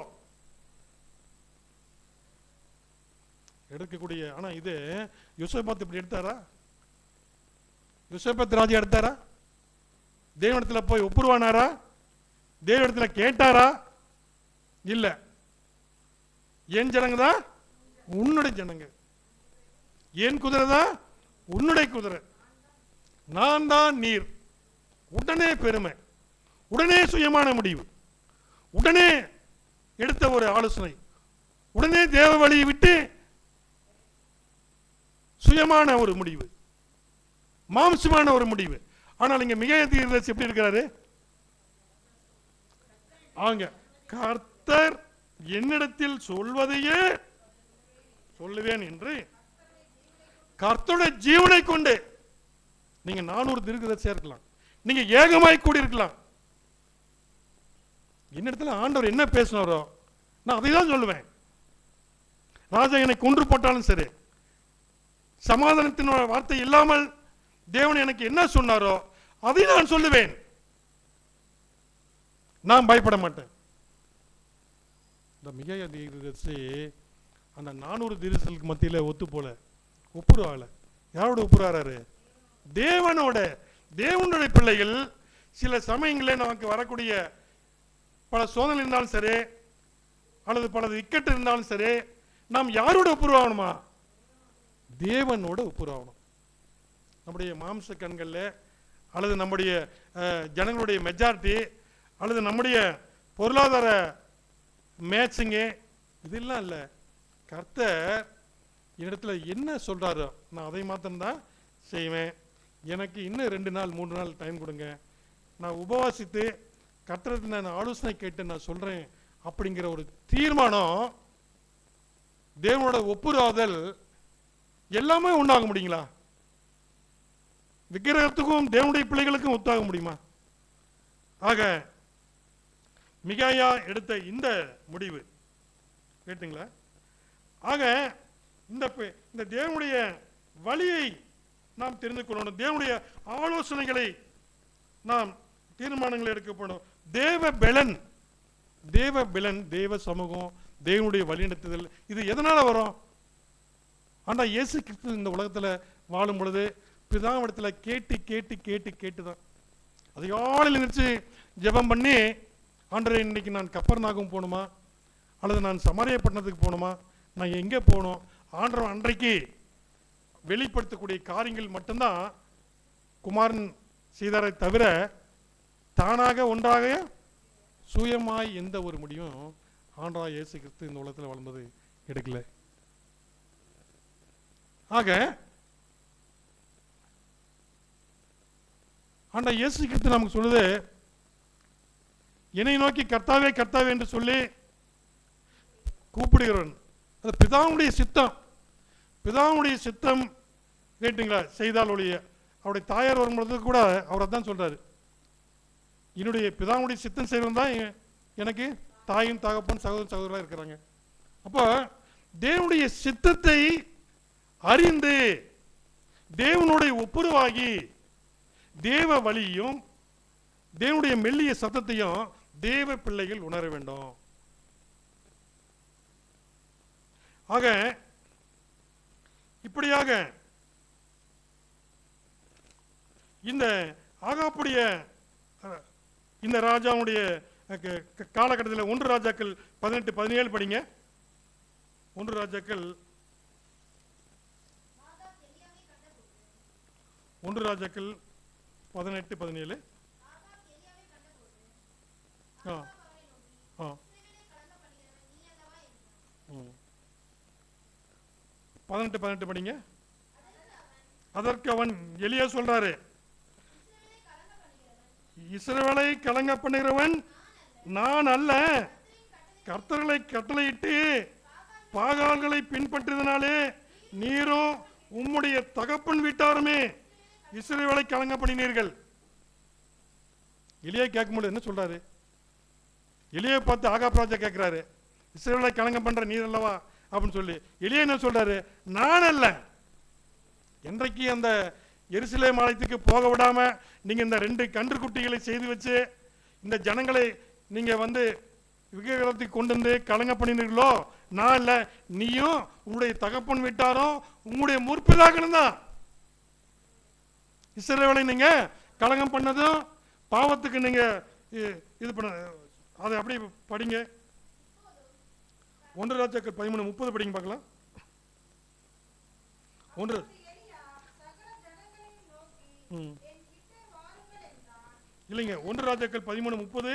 எடுக்கக்கூடிய. ஆனா இது யோசபாத் இப்படி எடுத்தாரா? யோசபாத் ராஜா எடுத்தாரா? தேவனிடத்துல போய் ஒப்புருவானாரா? தேவனிடத்துல கேட்டாரா? இல்ல. என் ஜனங்க தான் உன்னுடைய ஜனங்க, என் குதிரை தான் உன்னுடைய குதிரை, நான் தான் நீர். உடனே பெருமை, உடனே சுயமான முடிவு, உடனே எடுத்த ஒரு ஆலோசனை, உடனே தேவ வழியை விட்டு சுயமான ஒரு முடிவு, மாம்சமான ஒரு முடிவு. ஆனால் இங்க மிகாயா தீர்க்கதரிசி எப்படி இருக்கிறாரு? அவங்க கர்த்தர் என்னிடத்தில் சொல்வதையே சொல்லுவேன் என்று கர்த்தருடைய ஜீவனை கொண்டு நீங்க 400 தீர்க்கதரிசியா இருக்கலாம், நீங்க ஏகமாய் கூடி இருக்கலாம். என்னிடத்துல ஆண்டவர் என்ன பேசினாரோ நான் அதை தான் சொல்லுவேன். ராஜா என்னை கொன்று போட்டாலும் சரி, சமாதானத்தின் வார்த்தை இல்லாமல் தேவன் எனக்கு என்ன சொன்னாரோ அதை நான் சொல்லுவேன். நான் பயப்பட மாட்டேன். இந்த மிகாயா தீர்க்கதரிசி அந்த 400 தீர்க்கதரிசிகளுக்கு மத்தியில ஒத்து போல ஒப்புருவாள. யாரோட ஒப்புறாரு? தேவனோட. தேவனுடைய பிள்ளைகள் சில சமயங்களில் நமக்கு வரக்கூடிய பல சோதனை இருந்தாலும் சரி, அல்லது பல இக்கட்டு இருந்தாலும் சரி, நாம் யாரோட ஒப்புருவாகணுமா? தேவனோட ஒப்புருவாகணும். நம்முடைய மாம்ச கண்களில் அல்லது நம்முடைய ஜனங்களுடைய மெஜாரிட்டி அல்லது நம்முடைய பொருளாதார மேட்சிங்கு இதெல்லாம் இல்லை. கர்த்தர் இடத்துல என்ன சொல்றாரோ நான் அதை மாத்திரம்தான் செய்வேன். எனக்கு இன்னும் 2 நாள் 3 நாள் டைம் கொடுங்க, நான் உபவாசித்து கர்த்தருக்கு நான் ஆலோசனை கேட்டு நான் சொல்றேன் அப்படிங்கிற ஒரு தீர்மானம், தேவனோட ஒப்புராதல் எல்லாமே உண்டாக முடியுங்களா? விக்கிரகத்துக்கும் தேவனுடைய பிள்ளைகளுக்கும் ஒத்தாக முடியுமா? ஆக மிகாயா எடுத்த இந்த முடிவு கேட்டுங்களா? ஆக இந்த தேவனுடைய வழியை நாம் தெரிந்து கொள்ளணும். தேவனுடைய ஆலோசனைகளை நாம் தீர்மானங்களை எடுக்கப்படும். தேவ பலன், தேவ சமூகம், தேவனுடைய வழிநடத்துதல், இது எதனால வரும்? ஆனால் இயேசு கிறிஸ்து இந்த உலகத்தில் வாழும் பொழுது பிதாவிடத்தில் கேட்டு தான் அதிகாலையில் நினைச்சு ஜெபம் பண்ணி, ஆண்டவரே இன்னைக்கு நான் கப்பர்நாகம் போகணுமா அல்லது நான் சமாரிய பட்டணத்துக்கு போகணுமா, நான் எங்கே போகணும்? ஆண்டவர் அன்றைக்கு வெளிப்படுத்தக்கூடிய காரியங்கள் மட்டும்தான் குமாரன் செய்தாரை தவிர தானாக ஒன்றாக சுயமாய் எந்த ஒரு முடிவும் ஆண்டவராய் இயேசு கிறிஸ்து இந்த உலகத்தில் வளர்ந்தது எடுக்கல. ஆக ஆண்டவர் இயேசு கிறிஸ்து நமக்கு சொல்லுது, என்னை நோக்கி கர்த்தாவே கர்த்தாவே என்று சொல்லி கூப்பிடுகிறவன் அது பிதாவுடைய சித்தம். பிதாவுடைய சித்தம் கேட்டுங்களா செய்தால் ஒழிய, அவருடைய தாயார் வரும்பொழுது கூட அவர் தான் சொல்றாரு, என்னுடைய பிதாவுடைய சித்தம் செய்வன் தான் எனக்கு தாயும் தகப்பன் சகோதரன் சகோதரராக இருக்கிறாங்க. அப்போ தேவனுடைய சித்தத்தை அறிந்து தேவனுடைய ஒப்புரவாகி தேவ வழியையும் தேவனுடைய மெல்லிய சத்தத்தையும் தேவ பிள்ளைகள் உணர வேண்டும். ஆக இப்படியாக இந்த ஆகாப்புடைய இந்த ராஜாவுடைய காலகட்டத்தில் 1 ராஜாக்கள் 18-17 படிங்க. 1 ராஜாக்கள் 18-17. ஆ ஆ 18 படிங்க. அதற்கு அவன் எலியா சொல்றாரு, இஸ்ரவேலை கலங்க பண்ணுகிறவன் நான் அல்ல, கர்த்தர்களை கட்டளையிட்டு பாகால்களை பின்பற்றியதனாலே நீரும் உம்முடைய தகப்பன் வீட்டாருமே இஸ்ரவேலை கலங்க பண்ணினீர்கள். எலியா கேட்கும்போது என்ன சொல்றாரு? எலியை பார்த்து ஆகாப் ராஜா கேட்கிறாரு, இஸ்ரவேலை கலங்க பண்ற நீர் அல்லவா அப்படின்னு சொல்லி. எலியா என்ன சொல்றாரு? நான் அல்ல. என்றைக்கு அந்த எருசலேம் ஆலயத்துக்கு போக விடாம நீங்க இந்த 2 கன்றுக்குட்டிகளை செய்து வச்சு இந்த ஜனங்களை நீங்க விக்கிரகத்துக்கு கொண்டு வந்து கலங்க பண்ணினீர்களோ, நான் இல்ல, நீயும் உங்களுடைய தகப்பன் வீட்டாரும் உங்களுடைய முற்பிதாக்களும் தான் இஸ்ரவேலை நீங்க கலங்கம் பண்ணதும் பாவத்துக்கு நீங்க இது பண்ண. அதை அப்படி படிங்க. 1 ராஜாக்கள் 13-30 படிங்க பார்க்கலாம். 1 இல்லைங்க, 1 ராஜாக்கள் 13-30.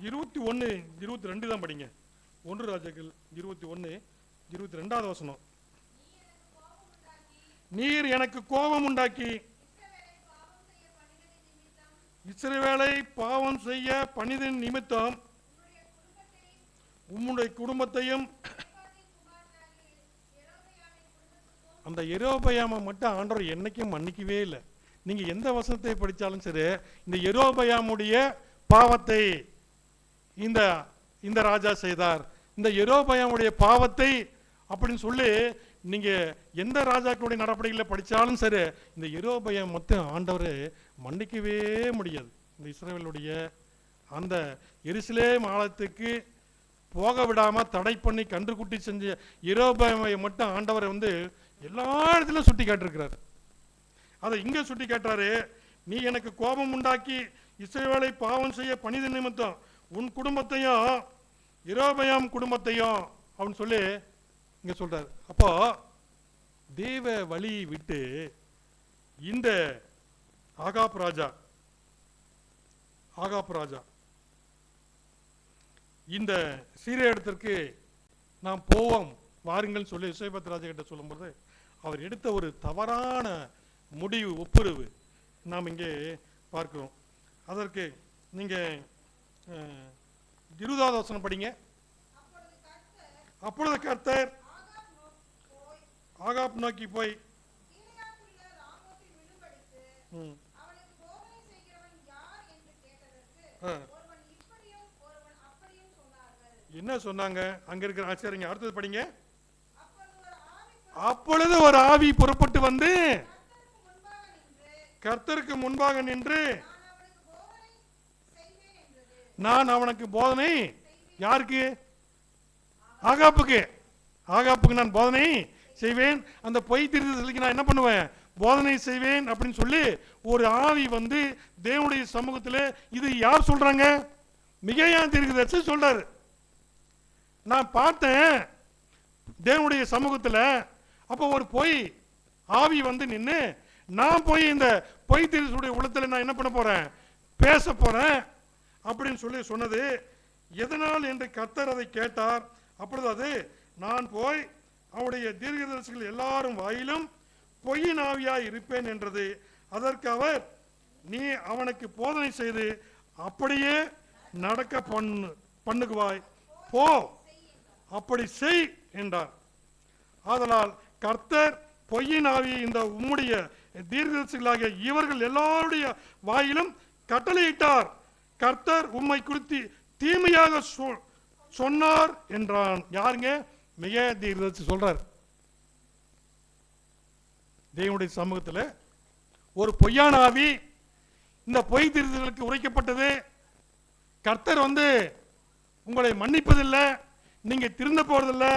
21-22 தான் படிங்க. 1 ராஜாக்கள் 21-22 வசனம். நீர் எனக்கு கோபம் உண்டாக்கி இஸ்ரவேலை பாவம் செய்ய பணிதின் நிமித்தம் உம்முடைய குடும்பத்தையும் அந்த யெரொபெயாமை மட்டும் ஆண்டவர் என்னைக்கும் மன்னிக்கவே இல்லை. நீங்க எந்த வசனத்தை படித்தாலும் சரி, இந்த யெரொபெயாமுடைய பாவத்தை இந்த இந்த ராஜா செய்தார், இந்த யெரொபெயாமுடைய பாவத்தை அப்படின்னு சொல்லி நீங்க எந்த ராஜாக்களுடைய நடவடிக்கைகளை படித்தாலும் சரி, இந்த யெரொபெயாம் மட்டும் ஆண்டவர் மன்னிக்கவே முடியாது. இந்த இஸ்ரவேலுடைய அந்த எருசலேம் ஆலயத்துக்கு போக விடாம தடை பண்ணி கன்றுக்குட்டி செஞ்ச யெரொபெயாமை மட்டும் ஆண்டவர் எல்லா இடத்திலும் சுட்டி காட்டிருக்கிறார். அதை இங்க சுட்டி காட்டுறாரு. நீ எனக்கு கோபம் உண்டாக்கி இஸ்ரவேலை பாவம் செய்ய பணித நிமித்தம் உன் குடும்பத்தையும் யெரொபெயாம் குடும்பத்தையும் அப்படின்னு சொல்லி இங்க சொல்றாரு. அப்போ தேவ வழி விட்டு இந்த ஆகாப் ராஜா இந்த சீரிய இடத்திற்கு நாம் போவோம் வாருங்கள் சொல்லி யோசேபத் ராஜா கிட்ட சொல்லும்போது அவர் எடுத்த ஒரு தவறான முடிவு ஒப்புரவு நாம் இங்கே பார்க்கிறோம். அதற்கு நீங்க 20வது வசனம் படிங்க. அப்பொழுது கர்த்தர் ஆகாப் நோக்கி போய் என்ன சொன்னாங்க? அங்க இருக்கிற ஆச்சரியங்க. அடுத்தது படிங்க. அப்பொழுது ஒரு ஆவி புறப்பட்டு வந்து கர்த்தருக்கு முன்பாக நின்று நான் அவனுக்கு போதனை, யாருக்கு? ஆகாப்புக்கு நான் போதனை செய்வேன், அந்த பொய் தீர்க்கதரிசிக்கு நான் என்ன பண்ணுவேன்? போதனை செய்வேன் அப்படின்னு சொல்லி ஒரு ஆவி வந்து தேவனுடைய சமூகத்தில், இது யார் சொல்றாங்க? மிகையா தீர்க்கதரிசி சொல்றாரு. நான் பார்த்தேன் தேவனுடைய சமூகத்தில். அப்போ ஒரு பொய் ஆவி வந்து நின்று நான் போய் இந்த பொய் தீர்க்கதரிசியுடைய உள்ளத்தில் நான் என்ன பண்ண போறேன்? பேச போறேன் அப்படின்னு சொல்லி சொன்னது. எதனால் என்று கர்த்தர் அதை கேட்டார். அப்பொழுது அது நான் போய் அவருடைய தீர்க்கதரிசிகள் எல்லாரும் வாயிலும் பொய்யின் ஆவியாய் இருப்பேன் என்றது. அதற்கு அவர், நீ அவனுக்கு போதனை செய்து அப்படியே நடக்க பண்ணுகுவாய், போ அப்படி செய் என்றார். ஆதலால் கர்த்தர் பொய்யின் ஆவியை இந்த உம்முடைய தீர்க்கதரிசிகளாகிய இவர்கள் எல்லாருடைய வாயிலும் கட்டளையிட்டார். கர்த்தர் உம்மை குறித்து தீமையாக சொன்னார் என்றான். யாருங்க? மிக தீர்க்கதரிசி சொல்றார். தேவனுடைய சமூகத்தில் ஒரு பொய்யான ஆவி இந்த பொய் தீர்க்கதரிசிகளுக்கு உரைக்கப்பட்டது. கர்த்தர் வந்து உங்களை மன்னிப்பதில்லை, நீங்க திருந்த போறதில்லை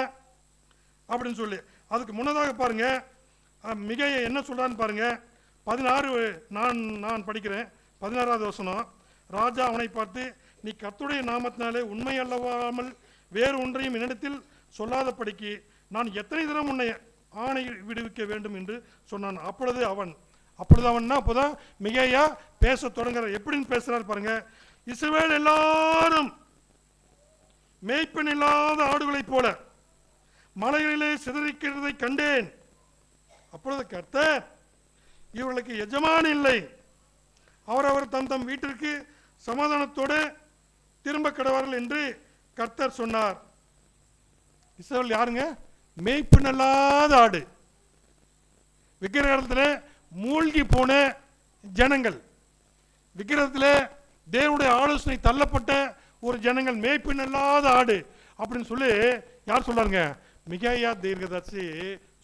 அப்படின்னு சொல்லி. அதுக்கு முன்னதாக பாருங்க மிக என்ன சொல்றான்னு பாருங்க. 16 நான் படிக்கிறேன். 16வது வசனம். ராஜா அவனை பார்த்து, நீ கர்த்தருடைய நாமத்தினாலே உண்மை அல்லவாமல் வேறு ஒன்றையும் என்னிடத்தில் சொல்லாதபடிக்கு நான் எத்தனை தரம் உன்னை ஆணை விடுவிக்க வேண்டும் என்று சொன்னான். அப்பொழுது அவன்னா அப்போதான் மிகையா பேச தொடங்குறார். எப்படின்னு பேசுறாரு பாருங்க. இஸ்ரவேல் எல்லாரும் மேய்ப்பன் இல்லாத ஆடுகளைப் போல மலைகளிலே சிதறிக்கிறதை கண்டேன். அப்பொழுது கர்த்தர், இவர்களுக்கு எஜமான் இல்லை, அவரவர் தம் வீட்டிற்கு சமாதானத்தோடு திரும்ப கடவார்கள் என்று கர்த்தர் சொன்னார். இஸ்ரவேல் யாருங்க? மேய்ப்பன் இல்லாத ஆடு, விக்கிரகத்தில் மூழ்கி போன ஜனங்கள், விக்கிரகத்தில் தேவனுடைய ஆலோசனை தள்ளப்பட்ட ஒரு ஜனங்கள், மேய்ப்பன் இல்லாத ஆடு அப்படின்னு சொல்லி யார் சொல்றாருங்க? மிகாயா தீர்க்கதரிசி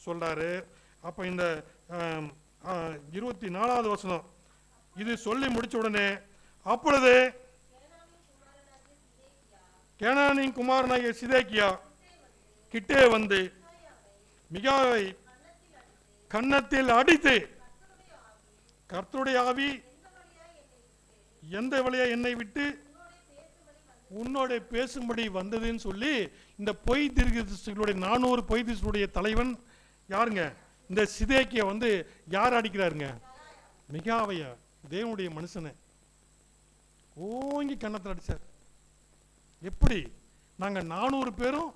சொல்றாரு. அப்ப இந்த 24வது வசனம் இது சொல்லி முடிச்ச உடனே, அப்பொழுது கேனானின் குமாரனாகிய சிதேக்கியா கிட்டே வந்து மிகாவை கன்னத்தில் அடித்து, கர்த்தருடைய ஆவி எந்த வழியா என்னை விட்டு உன்னோட பேசும்படி வந்ததுன்னு சொல்லி இந்த பொய் தீர்க்கதரிசிகளுடைய 400 பொய் தீர்க்கதரிசிகளுடைய தலைவன் யாருங்க? இந்த சிதேக்கியா வந்து யார் அடிக்கிறாருங்க? மிகாவையா, தேவனுடைய மனுஷனை ஓங்கி கன்னத்தில் அடிச்சார். எப்படி? நாங்க 400 பேரும்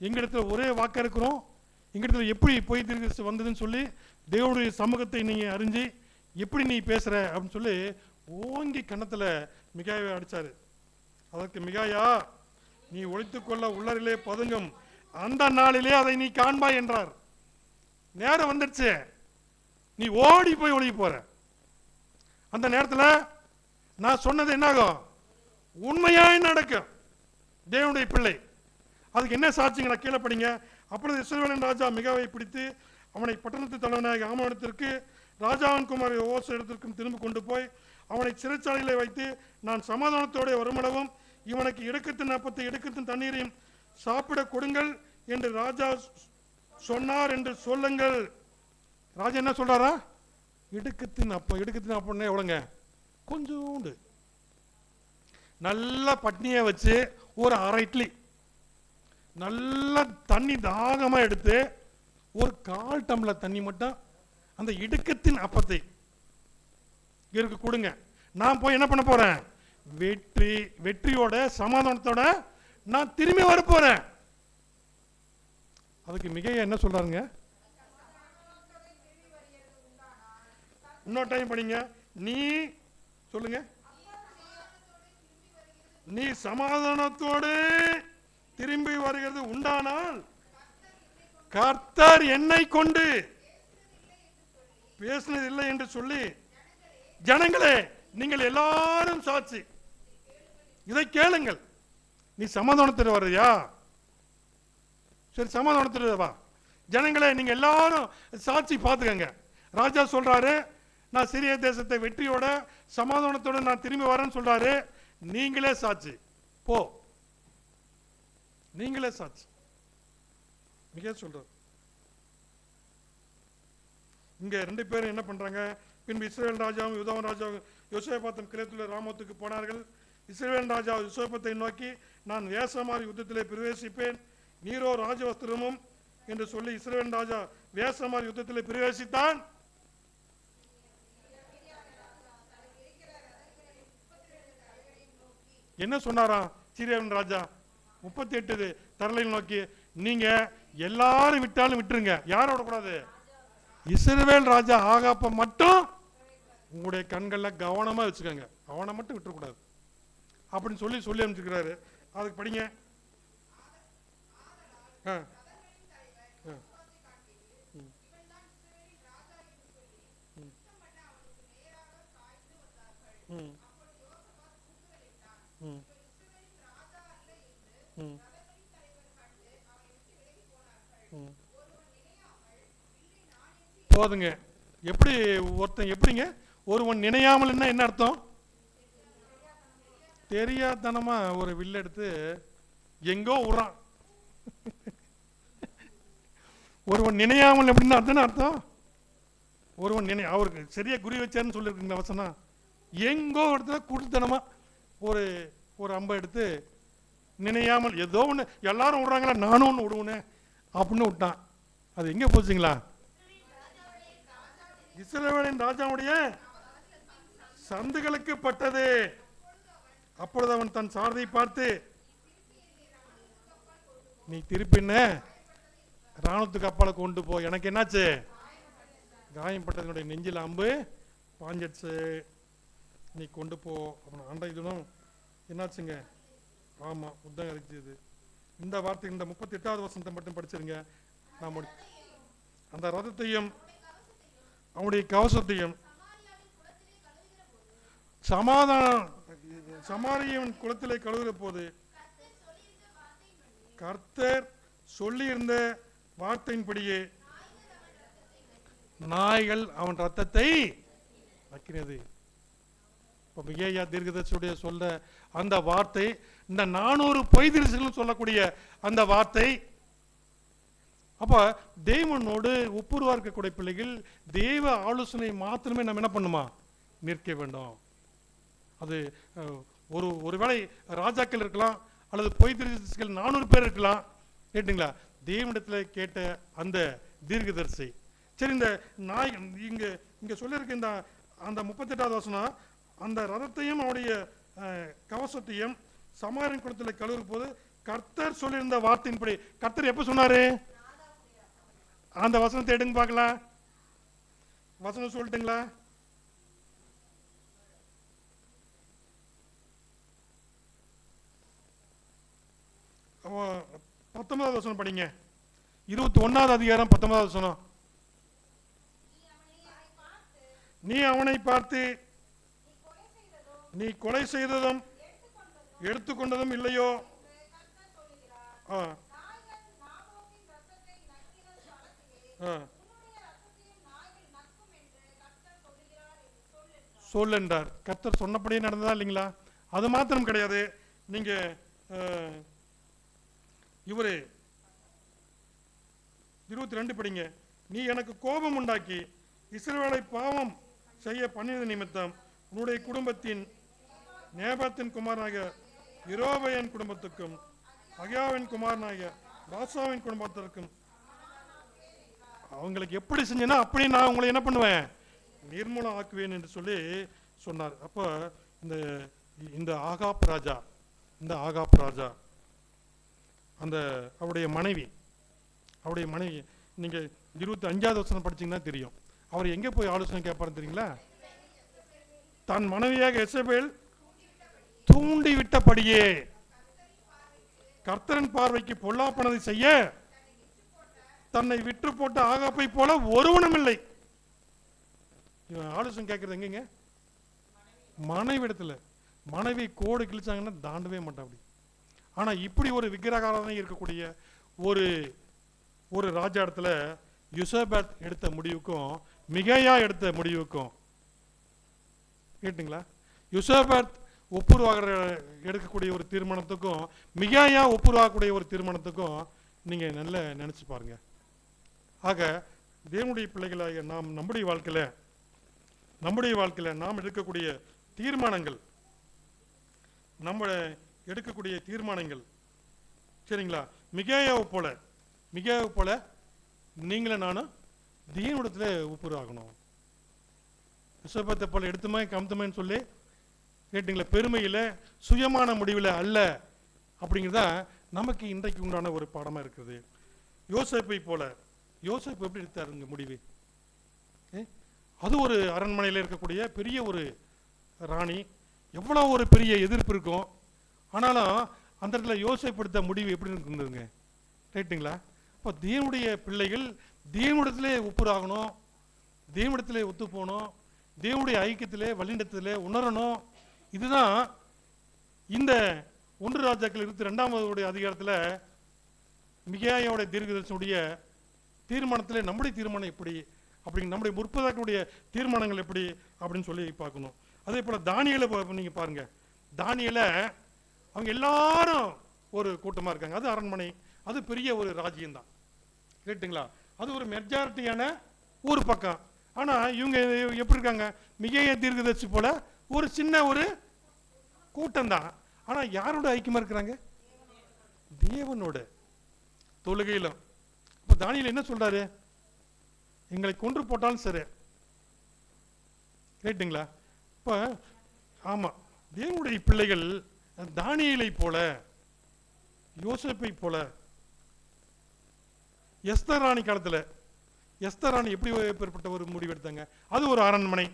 எங்களிடத்துல ஒரே வாக்க இருக்கிறோம், இங்கிட்ட எப்படி பொய் தீர்க்கதரிசி வந்ததுன்னு சொல்லி தேவனுடைய சமூகத்தை நீங்கள் அறிஞ்சு எப்படி நீ பேசுகிற அப்படின்னு சொல்லி ஓங்கி கன்னத்தில் மிகாயை அடித்தார். அதற்கு மிகாயா, நீ ஒழித்துக்கொள்ள உள்ளரிலே பதுங்கும், அந்த நாளிலே அதை நீ காண்பாய் என்றார். நேரம் வந்துடுச்சு, நீ ஓடி போய் ஒழிக்க போற. அந்த நேரத்தில் நான் சொன்னது என்னாகும்? உண்மையாய் நடக்கும். தேவனுடைய பிள்ளை அதுக்கு என்ன சாட்சிங்களா? கீழே படிங்க. அப்பொழுது இஸ்ரவேலின் ராஜா மிகாவை பிடித்து அவனை பட்டணத்து தலைவனாக ஆமானிடத்திற்கு ராஜாவின் குமார் ஓச இடத்திற்கும் திரும்ப கொண்டு போய் அவனை சிறைச்சாலையில் வைத்து, நான் சமாதானத்தோடு வருமளவும் இவனுக்கு இடுக்கத்தின் அப்பத்தை இடுக்கத்தின் தண்ணீரையும் சாப்பிட கொடுங்கள் என்று ராஜா சொன்னார் என்று சொல்லுங்கள். ராஜா என்ன சொல்றாரா? இடுக்கத்தின் அப்பம்னா எவ்வளோங்க? கொஞ்சோண்டு நல்லா பட்னியை வச்சு ஒரு அரை இட்லி நல்லா தண்ணி தாகமாக எடுத்து ஒரு 1/4 டம்ளர் தண்ணி மட்டும் அந்த இடுக்கத்தின் அப்பத்தை இருக்கு கொடுங்க. நான் போய் என்ன பண்ண போறேன்? வெற்றியோட சமாதானத்தோட நான் திரும்பி வர போறேன். அதுக்கு மிக என்ன சொல்றாருங்க? இன்னொரு டைம் படிங்க. நீ சொல்லுங்க. நீ சமாதானத்தோடு திரும்பி வருகிறது உண்டானால் கர்த்தர் என்னை கொண்டு பேசினது இல்லை என்று சொல்லி, ஜனங்களே நீங்கள் எல்லாரும் சாட்சி, இதை கேளுங்கள். நீ சமாதானத்தில் வர்றியா? சரி, சமாதானத்தில் வா. ஜனங்களே நீங்க எல்லாரும் சாட்சி பார்த்துக்கங்க. ராஜா சொல்றாரு, நான் சிறிய தேசத்தை வெற்றியோட சமாதானத்தோட நான் திரும்பி வரேன்னு சொல்றாரு. நீங்களே சாட்சி, போ, நீங்களே சாட்சி. மிக சொல்றாரு. இங்க 2 பேரும் என்ன பண்றாங்க? பின்பு இஸ்ரவேல் ராஜாவும் யூதாவின் ராஜாவும் யோசேபாத்தின் கிளைத்துள்ள ராமோத்துக்கு போனார்கள். இஸ்ரவேல் ராஜா யோசேபத்தை நோக்கி, நான் வேஷமாரி யுத்தத்திலே பிரவேசிப்பேன், நீரோ ராஜவஸ்திரமும் என்று சொல்லி இஸ்ரவேல் ராஜா வேஷமாரி யுத்தத்திலே பிரவேசித்தான். என்ன சொன்னாராம் சீரியாவின் ராஜா? 38 தரலையில் நோக்கி, நீங்க எல்லாரும் விட்டாலும் விட்டுருங்க, யாரும் விடக்கூடாது. இஸ்ரவேல் ராஜா ஆகாப்ப மட்டும் உங்களுடைய கண்கள்ல கவனமா வச்சுக்கோங்க, அவனை மட்டும் விட்டுறக்கூடாது அப்படின்னு சொல்லி சொல்லி அனுப்பிச்சுக்கிறாரு. அதுக்கு படிங்க. போதுங்க. எப்படி ஒருத்தன் எப்படிங்க? ஒருவன் நினையாமல் என்ன அர்த்தம்? தெரியாதனமா ஒரு வில்ல எடுத்து எங்கோ விடுறான். ஒருவன் நினையாமல் எப்படின்னு அர்த்தம்? ஒருவன் அவருக்கு சரியா குறி வச்சாருன்னு சொல்லியிருக்குங்க வசனம். எங்கோ இடத்துல குடுத்தனமா ஒரு அம்பை எடுத்து நினையாமல் ஏதோ ஒன்று எல்லாரும் விடுறாங்களா நானும் ஒன்று விடுவேனே அப்படின்னு விட்டான். அது எங்கே போச்சுங்களா? இஸ்ரவேலின் ராஜாவுடைய சந்துகளுக்கு பட்டது. அப்பொழுது அவன் தன் சாரதை பார்த்து, நீ திருப்பின ராணுவத்துக்கு அப்பால கொண்டு போ, எனக்கு என்னாச்சு? காயம்பட்டதனுடைய நெஞ்சில் அம்பு பாஞ்சிடுச்சு, நீ கொண்டு போ. அப்புறம் அன்றைய தினம் என்னாச்சுங்க? ஆமா, யுத்தம் அடிச்சது. இந்த வார்த்தை இந்த 38வது வசனத்தை மட்டும் படிச்சிருங்க. நான் அந்த ரதத்தையும் அவனுடைய கவசத்தையும் சமாரியின் குளத்திலே கழுவுற போது கர்த்தர் சொல்லி இருந்த வார்த்தையின்படியே நாய்கள் அவன் ரத்தத்தை நக்கினது. இப்போ மிகேயா தீர்க்கதரிசியுடைய சொல்ல அந்த வார்த்தை, இந்த 400 பொய் தரிசிகள் சொல்லக்கூடிய அந்த வார்த்தை. அப்ப தேவனோடு ஒப்புரவா இருக்கக்கூடிய பிள்ளைகள் தேவ ஆலோசனை மாத்திரமே நம்ம என்ன பண்ணுமா? நிற்க வேண்டும். அது ஒருவேளை ராஜாக்கள் இருக்கலாம், அல்லது பொய் தரிசிகள் 400 பேர் இருக்கலாம். கேட்டுங்களா? தேவனிடத்தில் கேட்ட அந்த தீர்க்கதரிசி. சரி, இந்த நாய் இங்க சொல்லியிருக்க இந்த அந்த 38வது வசனம், அந்த ரதத்தையும் அவருடைய கவசத்தையும் சமாரின் குளத்தில் கழுவுற போது கர்த்தர் சொல்லியிருந்த வார்த்தையின்படி. கர்த்தர் எப்ப சொன்னாரு? அந்த வசனத்தை எடுங்க பார்க்கலாம். வசனம் சொல்லட்டுங்களா? அப்போ 19வது வசனம் படிங்க. 21வது அதிகாரம் 19வது வசனம். நீ அவனை பார்த்து நீ கொலை செய்ததும் எடுத்துக்கொண்டதும் இல்லையோ? சொல் என்றார். கர்த்தர் சொன்னபடியே நடந்ததா இல்லைங்களா? அது மாத்திரம் கிடையாது. நீங்க இவரு 22 படிங்க. நீ எனக்கு கோபம் உண்டாக்கி இஸ்ரவேலை பாவம் செய்ய பண்ணியது நிமித்தம் உன்னுடைய குடும்பத்தின் நேபாத்தின் குமாரனாகிய யெரொபெயாமின் குடும்பத்துக்கும் அகியாவின் குமாரனாகிய பாசாவின் குடும்பத்திற்கும் அவங்களுக்கு எப்படி செஞ்சேன்னா அப்படி நான் உங்களை என்ன பண்ணுவேன், நிர்மூலம் ஆக்குவேன் என்று சொல்லி சொன்னார். அப்போ இந்த ஆகாப் ராஜா அந்த அவருடைய மனைவி நீங்கள் 25வது வசனம் படிச்சீங்கன்னா தெரியும். அவர் எங்கே போய் ஆலோசனை கேட்பாரு தெரியுங்களா? தன் மனைவியாக எசபேல் தூண்டி விட்டபடியே கர்த்தரின் பார்வைக்கு பொல்லாப்பனதை செய்ய தன்னை விற்று போட்ட ஆகாப்பை போல ஒருவனும் இல்லை. ஆலோசனை கேட்கறது எங்கங்க? மனைவி இடத்துல. மனைவி கோடு கிழிச்சாங்கன்னா தாண்டவே மாட்டான் அப்படி. ஆனா இப்படி ஒரு விக்கிரகாராதனை இருக்கக்கூடிய ஒரு ராஜா இடத்துல யோசபாத் எடுத்த முடிவுக்கும் மிகாயா எடுத்த முடிவுக்கும் கேட்டுங்களா? யோசபாத் ஒப்புருவாகிற எடுக்கக்கூடிய ஒரு தீர்மானத்துக்கும் மிகாயா ஒப்புருவாகக்கூடிய ஒரு தீர்மானத்துக்கும் நீங்க நல்ல நினைச்சு பாருங்க. ஆக தேவனுடைய பிள்ளைகளாக நாம் நம்முடைய வாழ்க்கையில நாம் எடுக்கக்கூடிய தீர்மானங்கள் சரிங்களா? மிகாயாவை போல நீங்களும் நானும் தேவனிடத்துல ஒப்புருவாகணும். யோசபாத்தை போல எடுத்துமே கம்துமேன்னு சொல்லி கேட்டீங்களா? பெருமையில சுயமான முடிவில் அல்ல அப்படிங்கிறதா நமக்கு இன்றைக்கு உண்டான ஒரு பாடமா இருக்குது. யோசேப்பை போல யோசேப்பு எப்படி எடுத்தாருங்க முடிவு? அது ஒரு அரண்மனையில் இருக்கக்கூடிய பெரிய ஒரு ராணி, எவ்வளோ ஒரு பெரிய எதிர்ப்பு இருக்கும். ஆனாலும் அந்த இடத்துல யோசேப்பு எடுத்த முடிவு எப்படி இருந்ததுங்க? ரைட்டுங்களா? அப்போ தேவனுடைய பிள்ளைகள் தேவனிடத்திலே ஒப்புராகணும், தேவனிடத்திலே ஒத்து போகணும், தேவனுடைய ஐக்கியத்திலே வழிநடத்திலே உணரணும். இதுதான் இந்த 1 ராஜாக்கள் 22வது அதிகாரத்தில் மிகாயாவுடைய தீர்க்கதரிசனுடைய தீர்மானத்தில் நம்முடைய தீர்மானம் எப்படி அப்படிங்க, நம்முடைய முற்பதாக்களுடைய தீர்மானங்கள் எப்படி அப்படின்னு சொல்லி பார்க்கணும். அதே போல் தானியேலை நீங்கள் பாருங்க. தானியேலை அவங்க எல்லாரும் ஒரு கூட்டமாக இருக்காங்க. அது அரண்மனை, அது பெரிய ஒரு ராஜ்யம்தான். கேட்டுங்களா? அது ஒரு மெஜாரிட்டியான ஒரு பக்கம். ஆனால் இவங்க எப்படி இருக்காங்க? மிகாயா தீர்க்கதரிசி போல ஒரு சின்ன ஒரு கூட்டம் தான். ஆனால் யாரோட ஐக்கியமாக இருக்கிறாங்க? தேவனோட தொழுகையிலும். இப்போ தானியேல் என்ன சொல்றாரு? எங்களை கொன்று போட்டாலும் சரி. கேட்டுங்களா? இப்போ ஆமாம், தேவனுடைய பிள்ளைகள் தானியேலை போல, யோசேப்பை போல, எஸ்தர் ராணி காலத்தில் எஸ்தர் ராணி எப்படி ஏற்பட்ட ஒரு முடிவு எடுத்தாங்க? அது ஒரு அரண்மனை.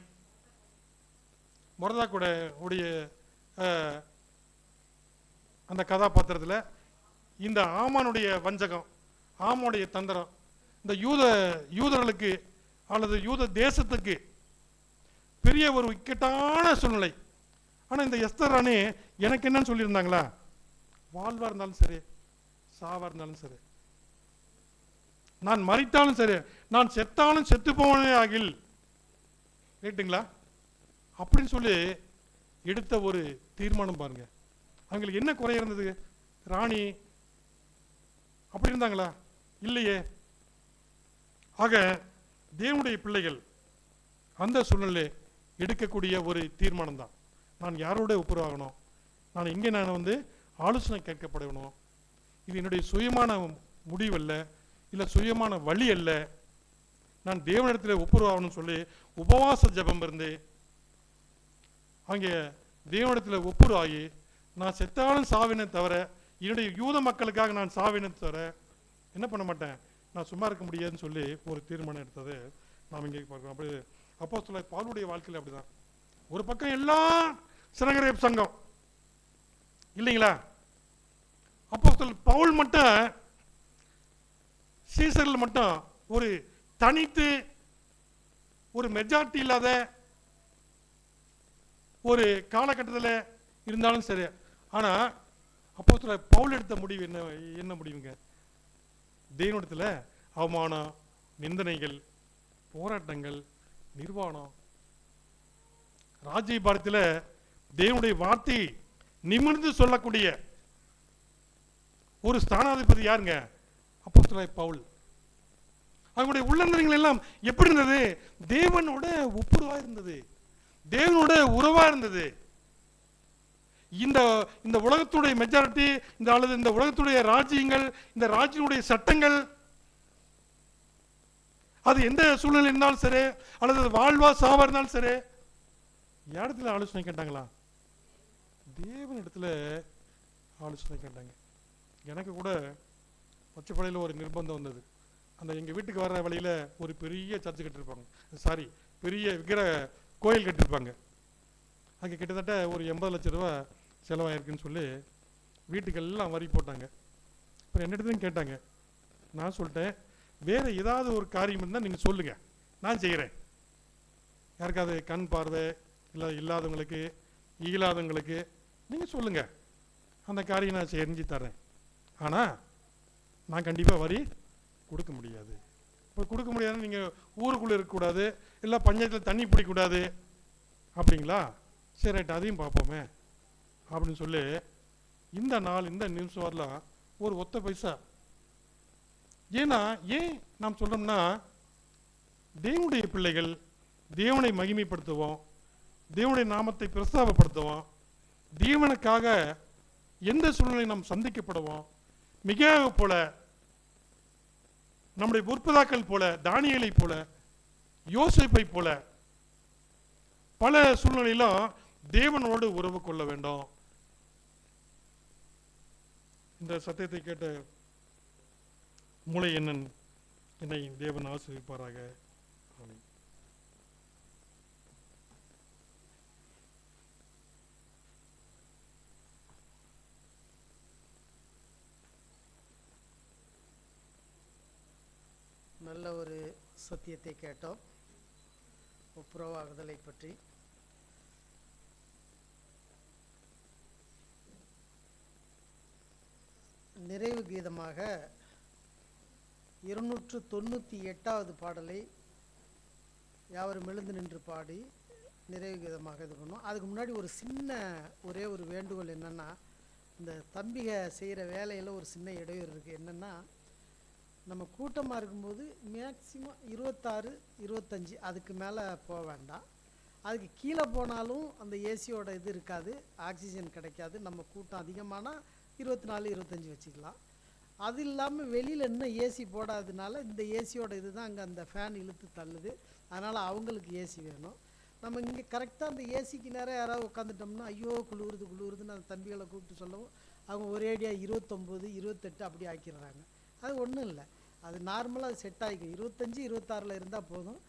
மொர்தெகாய் உடைய அந்த கதாபாத்திரத்தில் இந்த ஆமானுடைய வஞ்சகம், ஆமானுடைய தந்திரம், இந்த யூதர்களுக்கு அல்லது யூத தேசத்துக்கு பெரிய ஒரு இக்கட்டான சூழ்நிலை. ஆனால் இந்த எஸ்தர் ராணி எனக்கு என்னன்னு சொல்லியிருந்தாங்களா? வாழ்வா இருந்தாலும் சரி, சாவா இருந்தாலும் சரி, நான் மரித்தாலும் சரி, நான் செத்தாலும் செத்து போவனே ஆகில், கேட்டுங்களா? அப்படின்னு சொல்லி எடுத்த ஒரு தீர்மானம் பாருங்க. அவங்களுக்கு என்ன குறை இருந்தது? ராணி அப்படி இருந்தாங்களா? இல்லையே. ஆக தேவனுடைய பிள்ளைகள் அந்த சூழ்நிலை எடுக்கக்கூடிய ஒரு தீர்மானம் தான். நான் யாரோட ஒப்புரவாகணும், நான் எங்கே நான் ஆலோசனை கேட்கப்படணும். இது என்னுடைய சுயமான முடிவல்ல, இல்லை சுயமான வழி அல்ல. நான் தேவனிடத்தில் ஒப்புரவாகணும்னு சொல்லி உபவாச ஜபம் இருந்து அங்கே தேவனிடத்தில் ஒப்புரவாகி நான் செத்தாலும் சாவினை தவிர, என்னுடைய யூத மக்களுக்காக நான் சாவினை தவிர என்ன பண்ண மாட்டேன், நான் சும்மா இருக்க முடியாதுன்னு சொல்லி ஒரு தீர்மானம் எடுத்தது நாம் இங்கே பார்க்குறோம். அப்படி அப்போஸ்தலர் பவுலுடைய வாழ்க்கையில் அப்படிதான். ஒரு பக்கம் எல்லாம் சினகரேப் சங்கம் இல்லைங்களா, அப்போஸ்தலர் பவுல் மட்டும் சீசரில் மட்டும் ஒரு தனித்து ஒரு மெஜாரிட்டி இல்லாத ஒரு காலகட்டத்தில் இருந்தாலும் சரி. ஆனால் அப்போஸ்தலர் பவுல் எடுத்த முடிவு என்ன முடிவுங்க? தேவனிடத்தில் அவமானம், நிந்தனைகள், போராட்டங்கள், நிர்வாணம், ராஜ்யபாரத்தில் தேவனுடைய வார்த்தை நிமிர்ந்து சொல்லக்கூடிய ஒரு ஸ்தானாதிபதி யாருங்க? அப்போஸ்தலர் பவுல். அவங்களுடைய உள்ளந்தரங்கள் எல்லாம் எப்படி இருந்தது? தேவனோட ஒப்புரவா இருந்தது, தேவனோட உறவா இருந்தது. இந்த உலகத்துடைய மெஜாரிட்டி, இந்த உலகத்துடைய ராஜ்யங்கள், இந்த ராஜ்யனுடைய சட்டங்கள், அது எந்த சூழ்நிலை இருந்தாலும் சரி, அல்லது வாழ்வா சாவா இருந்தாலும் சரி, இடத்துல ஆலோசனை கேட்டாங்களா? தேவனிடத்துல ஆலோசனை கேட்டாங்க. எனக்கு கூட பச்சைப்படையில் ஒரு நிர்பந்தம் வந்தது. அந்த எங்கள் வீட்டுக்கு வர்ற வழியில் ஒரு பெரிய சர்ச்சு கட்டிருப்பாங்க, பெரிய விக்கிரக கோயில் கட்டியிருப்பாங்க. அங்கே கிட்டத்தட்ட ஒரு 80 லட்சம் ரூபா செலவாயிருக்குன்னு சொல்லி வீட்டுக்கெல்லாம் வரி போட்டாங்க. அப்புறம் என்னிடத்தையும் கேட்டாங்க. நான் சொல்லிட்டேன், வேறு ஏதாவது ஒரு காரியம் இருந்தால் நீங்கள் சொல்லுங்கள், நான் செய்கிறேன். யாருக்காவது கண் பார்வை இல்லாதவங்களுக்கு, இயலாதவங்களுக்கு நீங்கள் சொல்லுங்கள், அந்த காரியம் நான் செஞ்சு தரேன். ஆனால் நான் கண்டிப்பாக வரி கொடுக்க முடியாது. இப்போ கொடுக்க முடியாதுன்னு நீங்கள் ஊருக்குள்ளே இருக்கக்கூடாது, இல்லை பஞ்சாயத்தில் தண்ணி பிடிக்கக்கூடாது அப்படிங்களா? சரி ரைட், அதையும் பார்ப்போமே அப்படின்னு சொல்லி இந்த நிமிஷம் வரலாம் ஒரு ஒத்த பைசா. ஏன் நாம் சொல்கிறோம்னா, தேவனுடைய பிள்ளைகள் தேவனை மகிமைப்படுத்துவோம், தேவனுடைய நாமத்தை பிரஸ்தாபப்படுத்துவோம், தேவனுக்காக எந்த சூழ்நிலை நாம் சந்திக்கப்படுவோம். மிக போல நம்முடைய முற்பதாக்கள் போல, தானியேலை போல, யோசேப்பை போல பல சூழ்நிலையிலும் தேவனோடு உறவு கொள்ள வேண்டும். இந்த சத்தியத்தை கேட்ட மூளை என்னை தேவன் ஆசீர்வதிப்பாராக. ஆமென். நல்ல ஒரு சத்தியத்தை கேட்டோம், ஒப்புரவாகுதலை பற்றி. நிறைவு கீதமாக 298வது பாடலை யாவரும் எழுந்து நின்று பாடி நிறைவு கீதமாக இது பண்ணோம். அதுக்கு முன்னாடி ஒரே ஒரு வேண்டுகோள் என்னென்னா, இந்த தம்பிக செய்கிற வேலையில் ஒரு சின்ன இடையூறு இருக்குது. என்னென்னா, நம்ம கூட்டமாக இருக்கும்போது மேக்சிமம் 26, 25 அதுக்கு மேலே போக வேண்டாம். அதுக்கு கீழே போனாலும் அந்த ஏசியோட இது இருக்காது, ஆக்சிஜன் கிடைக்காது. நம்ம கூட்டம் அதிகமானால் 24, 25 வச்சுக்கலாம். அது இல்லாமல் வெளியில் இன்னும் ஏசி போடாததுனால இந்த ஏசியோட இது தான் அங்கே அந்த ஃபேன் இழுத்து தள்ளுது. அதனால் அவங்களுக்கு ஏசி வேணும். நம்ம இங்கே கரெக்டாக அந்த ஏசிக்கு நேரம் யாராவது உட்காந்துட்டோம்னா, ஐயோ குளிருதுன்னு அந்த தம்பிகளை கூப்பிட்டு சொல்லவும் அவங்க ஒரேடியாக 29, 28 அப்படி ஆக்கிடுறாங்க. அது ஒன்றும் இல்லை, அது நார்மலாக அது செட் ஆகிக்கும். 25, 26 இருந்தால் போதும்.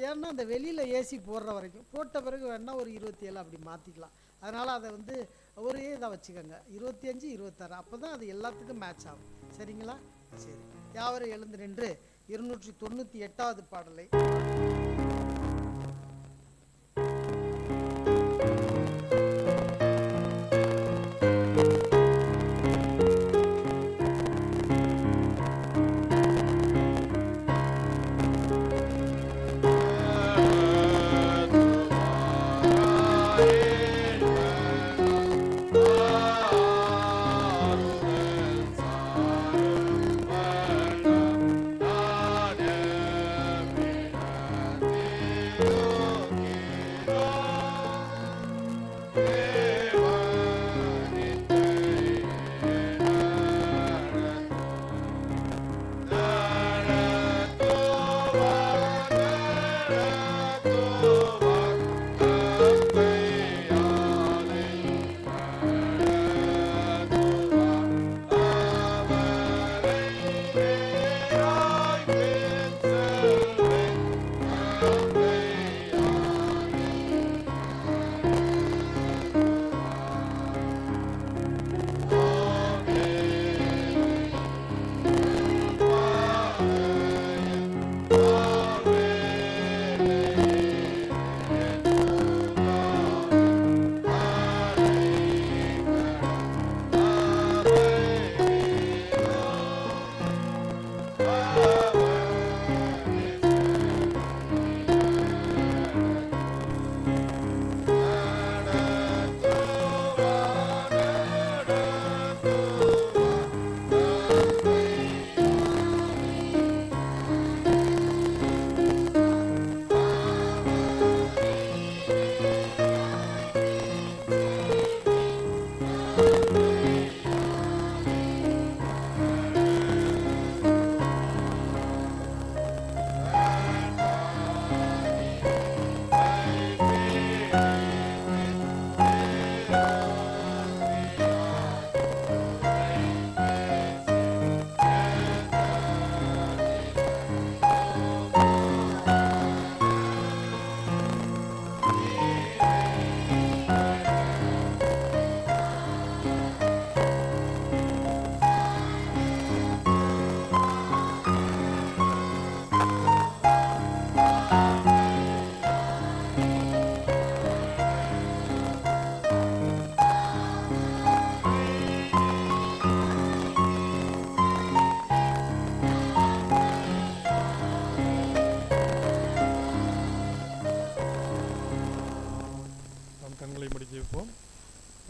ஏன்னா அந்த வெளியில் ஏசி போடுற வரைக்கும், போட்ட பிறகு வேணால் ஒரு 27 அப்படி மாற்றிக்கலாம். அதனால் அதை ஒரே இதாக வச்சுக்கோங்க, 25, 26. அப்போ தான் அது எல்லாத்துக்கும் மேட்ச் ஆகும். சரிங்களா? சரி, யாவரும் எழுந்து நின்று 298வது பாடலை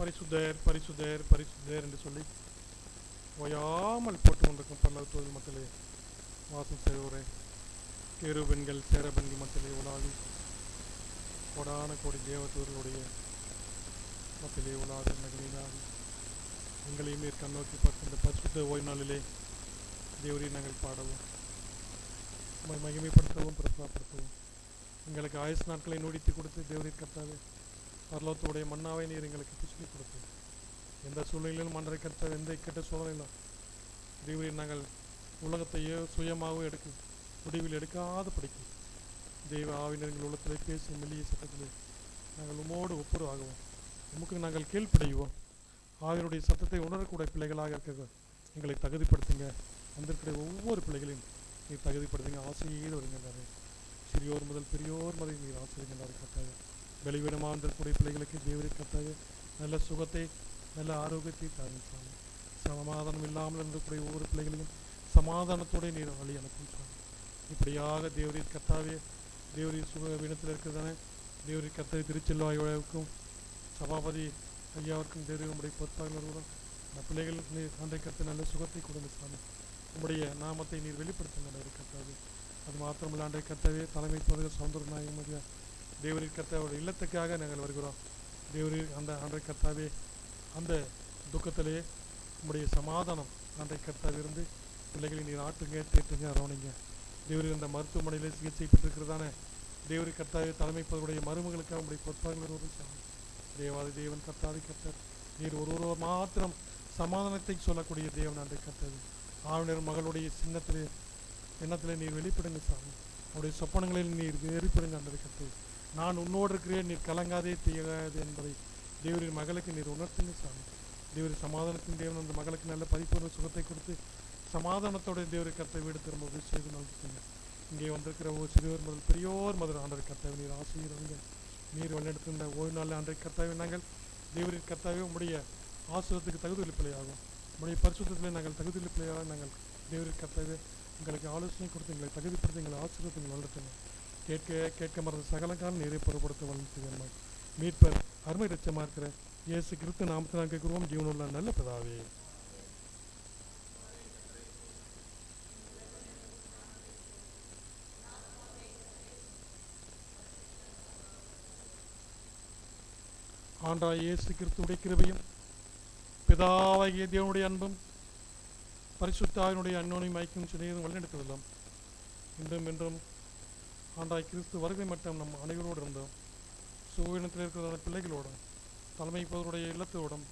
பரிசுத்தர் பரிசுத்தர் பரிசுத்தர் என்று சொல்லி ஓயாமல் போட்டு கொண்டிருக்கும் பரலோகத்தில் மத்தியிலே வாசம் செய்வோரே, கேருபெண்கள் சேரபெண்கள் மத்தியிலே உலாவி கோடான கோடி தேவதூர்களுடைய மத்தியிலே உலாவி மகிழ்ந்தாவி எங்களையும் நீர் கண்ணோக்கி பார்த்து இந்த பரிசுத்த ஓய்வு நாளிலே தேவரை நாங்கள் பாடவும், உம்மை மகிமைப்படுத்தவும் பிரசாப்படுத்தவும், எங்களுக்கு ஆயுசு நாட்களை நோடித்து கொடுத்து தேவரீர் கர்த்தாவே பரலோகத்துடைய மன்னாவை நீர் எங்களுக்கு புஷ்டி கொடுத்து எந்த சூழ்நிலையிலும் மன்றை கர்த்தாவே எந்த இக்கட்ட சூழ்நிலையிலும் தேவரீர் நாங்கள் உலகத்தையோ சுயமாகவோ முடிவில் எடுக்காத படிக்கும் தெய்வ ஆவினர்கள் உள்ளத்தில் பேசி மெல்லிய சட்டத்திலே நாங்கள் உம்மோடு ஒப்புரவாகவும் உமக்கு நாங்கள் கீழ்ப்படைவோம். ஆவினுடைய சத்தத்தை உணரக்கூடிய பிள்ளைகளாக இருக்க எங்களை தகுதிப்படுத்துங்க. வந்திருக்கிற ஒவ்வொரு பிள்ளைகளையும் நீர் தகுதிப்படுத்துங்க. ஆசையீடு வருகின்றாரே, சிறியோர் முதல் பெரியோர் வரை நீர் ஆசிரியர்கின்றார் கர்த்தாவே. வெளிவிடமாக வந்திருக்கக்கூடிய பிள்ளைகளுக்கு தேவரை கர்த்தாவே நல்ல சுகத்தை நல்ல ஆரோக்கியத்தை தாருங்க. சமாதானம் இல்லாமல் இருந்தக்கூடிய ஒவ்வொரு பிள்ளைகளையும் சமாதானத்தோடு நீர் வழி அனுப்பும். இப்படியாக தேவரீர் கர்த்தாவே தேவரீர் சுக வினத்தில் இருக்கிறதானே தேவரீர் கர்த்தாவே திருச்செல்வாயுக்கும் சபாபதி ஐயாவுக்கும் தேவரீர் உங்களுடைய பொறுப்பாளர்களும் அந்த பிள்ளைகளுக்கு நீர் அன்றை கர்த்த நல்ல சுகத்தை கொடுங்க சாமி. உங்களுடைய நாமத்தை நீர் வெளிப்படுத்துங்க கர்த்தாவே. அது மாத்திரமல்ல அன்றை கர்த்தாவே தலைமை பொருள் சௌந்தர நாயகமதியா தேவரீர் கர்த்தாவோட இல்லத்துக்காக நாங்கள் வருகிறோம். தேவரீர் அந்த அன்றை கர்த்தாவே அந்த துக்கத்திலே உங்களுடைய சமாதானம் அன்றை கர்த்தாவே இருந்து பிள்ளைகளை நீர் ஆட்டுங்க தேட்டுங்க அரவணைங்க. தேவரீர் அந்த மருத்துவமனையிலே சிகிச்சை பெற்றிருக்கிறதானே தேவரீர் கர்த்தாவே தலைமை பொருளுடைய மருமகளுக்காக உங்களுடைய பொறுப்பாளர்கள் ஒரு தேவாதி தேவன் கர்த்தாதி கர்த்தர் நீர் ஒருவர் மாத்திரம் சமாதானத்தை சொல்லக்கூடிய தேவன் அன்றை கர்த்தாவே. ஆவினர் மகளுடைய சின்னத்திலே எண்ணத்திலே நீர் வெளிப்படுங்க சாமி. அவருடைய சொப்பனங்களில் நீர் வெளிப்படுங்க அன்றை கர்த்தாவே. நான் உன்னோடு இருக்கிறேன், நீர் கலங்காதே தீயாது என்பதை தேவரின் மகளுக்கு நீர் உணர்த்துங்க சாமி. தேவரின் சமாதானத்தின் தேவன் அந்த மகளுக்கு நல்ல பரிபூர்ண சுகத்தை கொடுத்து சமாதானத்தோட தேவரை கர்த்தாவை வீடு திரும்ப செய்து நடத்துங்க. இங்கே வந்திருக்கிற ஒரு சிறியோர் முதல் பெரியோர் முதல் ஆண்டரை கர்த்தாவை நீர் ஆசீர்வதிங்க. நீர் வழிநடத்துகின்ற ஓய்வு நாளில் அன்றை கர்த்தாவை நாங்கள் தேவரின் கர்த்தாவே உம்முடைய ஆசீர்வாதத்துக்கு தகுதியுள்ள பிள்ளையாகும். உம்முடைய பரிசுத்தத்தில் நாங்கள் தகுதியுள்ள பிள்ளையாக நாங்கள் தேவரின் கர்த்தாவே எங்களுக்கு ஆலோசனை கொடுத்து எங்களை தகுதிப்படுத்தி எங்களை ஆசீர்வாதத்தை வளர்த்துங்க. கேட்க மறந்த சகலங்காலம் நீரை பொருட்படுத்த வளர்த்து மீட்பர் அருமை ரட்சமாக இருக்கிற இயேசு கிறிஸ்து நாமத்தை நாங்கள் கேட்கிறோம் ஜீவனுள்ள நல்ல பிதாவே. ஆண்டவராகிய இயேசு கிறிஸ்துவுடைய கிருபையும் பிதாவாகிய தேவனுடைய அன்பும் பரிசுத்த ஆவியினுடைய அன்யோன்யம் ஐக்கியம் சிநேகமும் வழிநடத்துவதும் இன்றும் என்றும் ஆண்டவராகிய கிறிஸ்து வருகை மட்டும் நம் அனைவரோடு இருந்தோம் சுகவீனத்தில் இருக்கிற பிள்ளைகளோடும் தலைமை பொருளுடைய இல்லத்தோடும்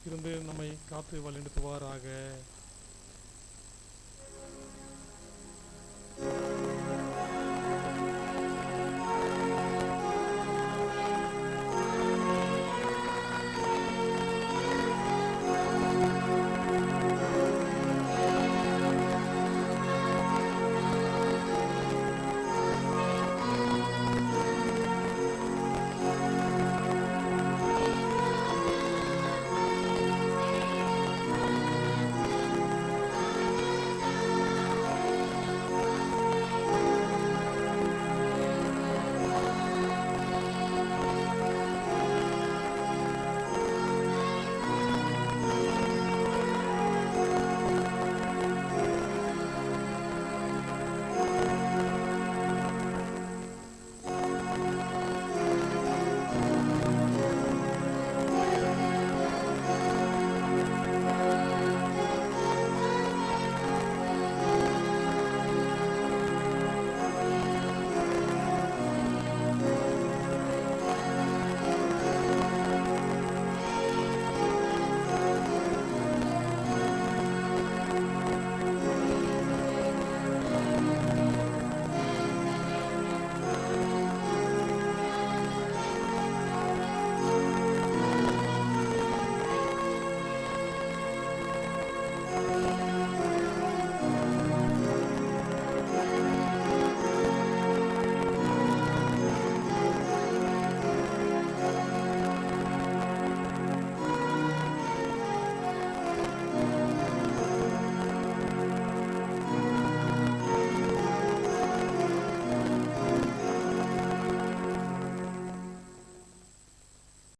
இருந்து நம்மை காத்து வழிநடத்துவாராக.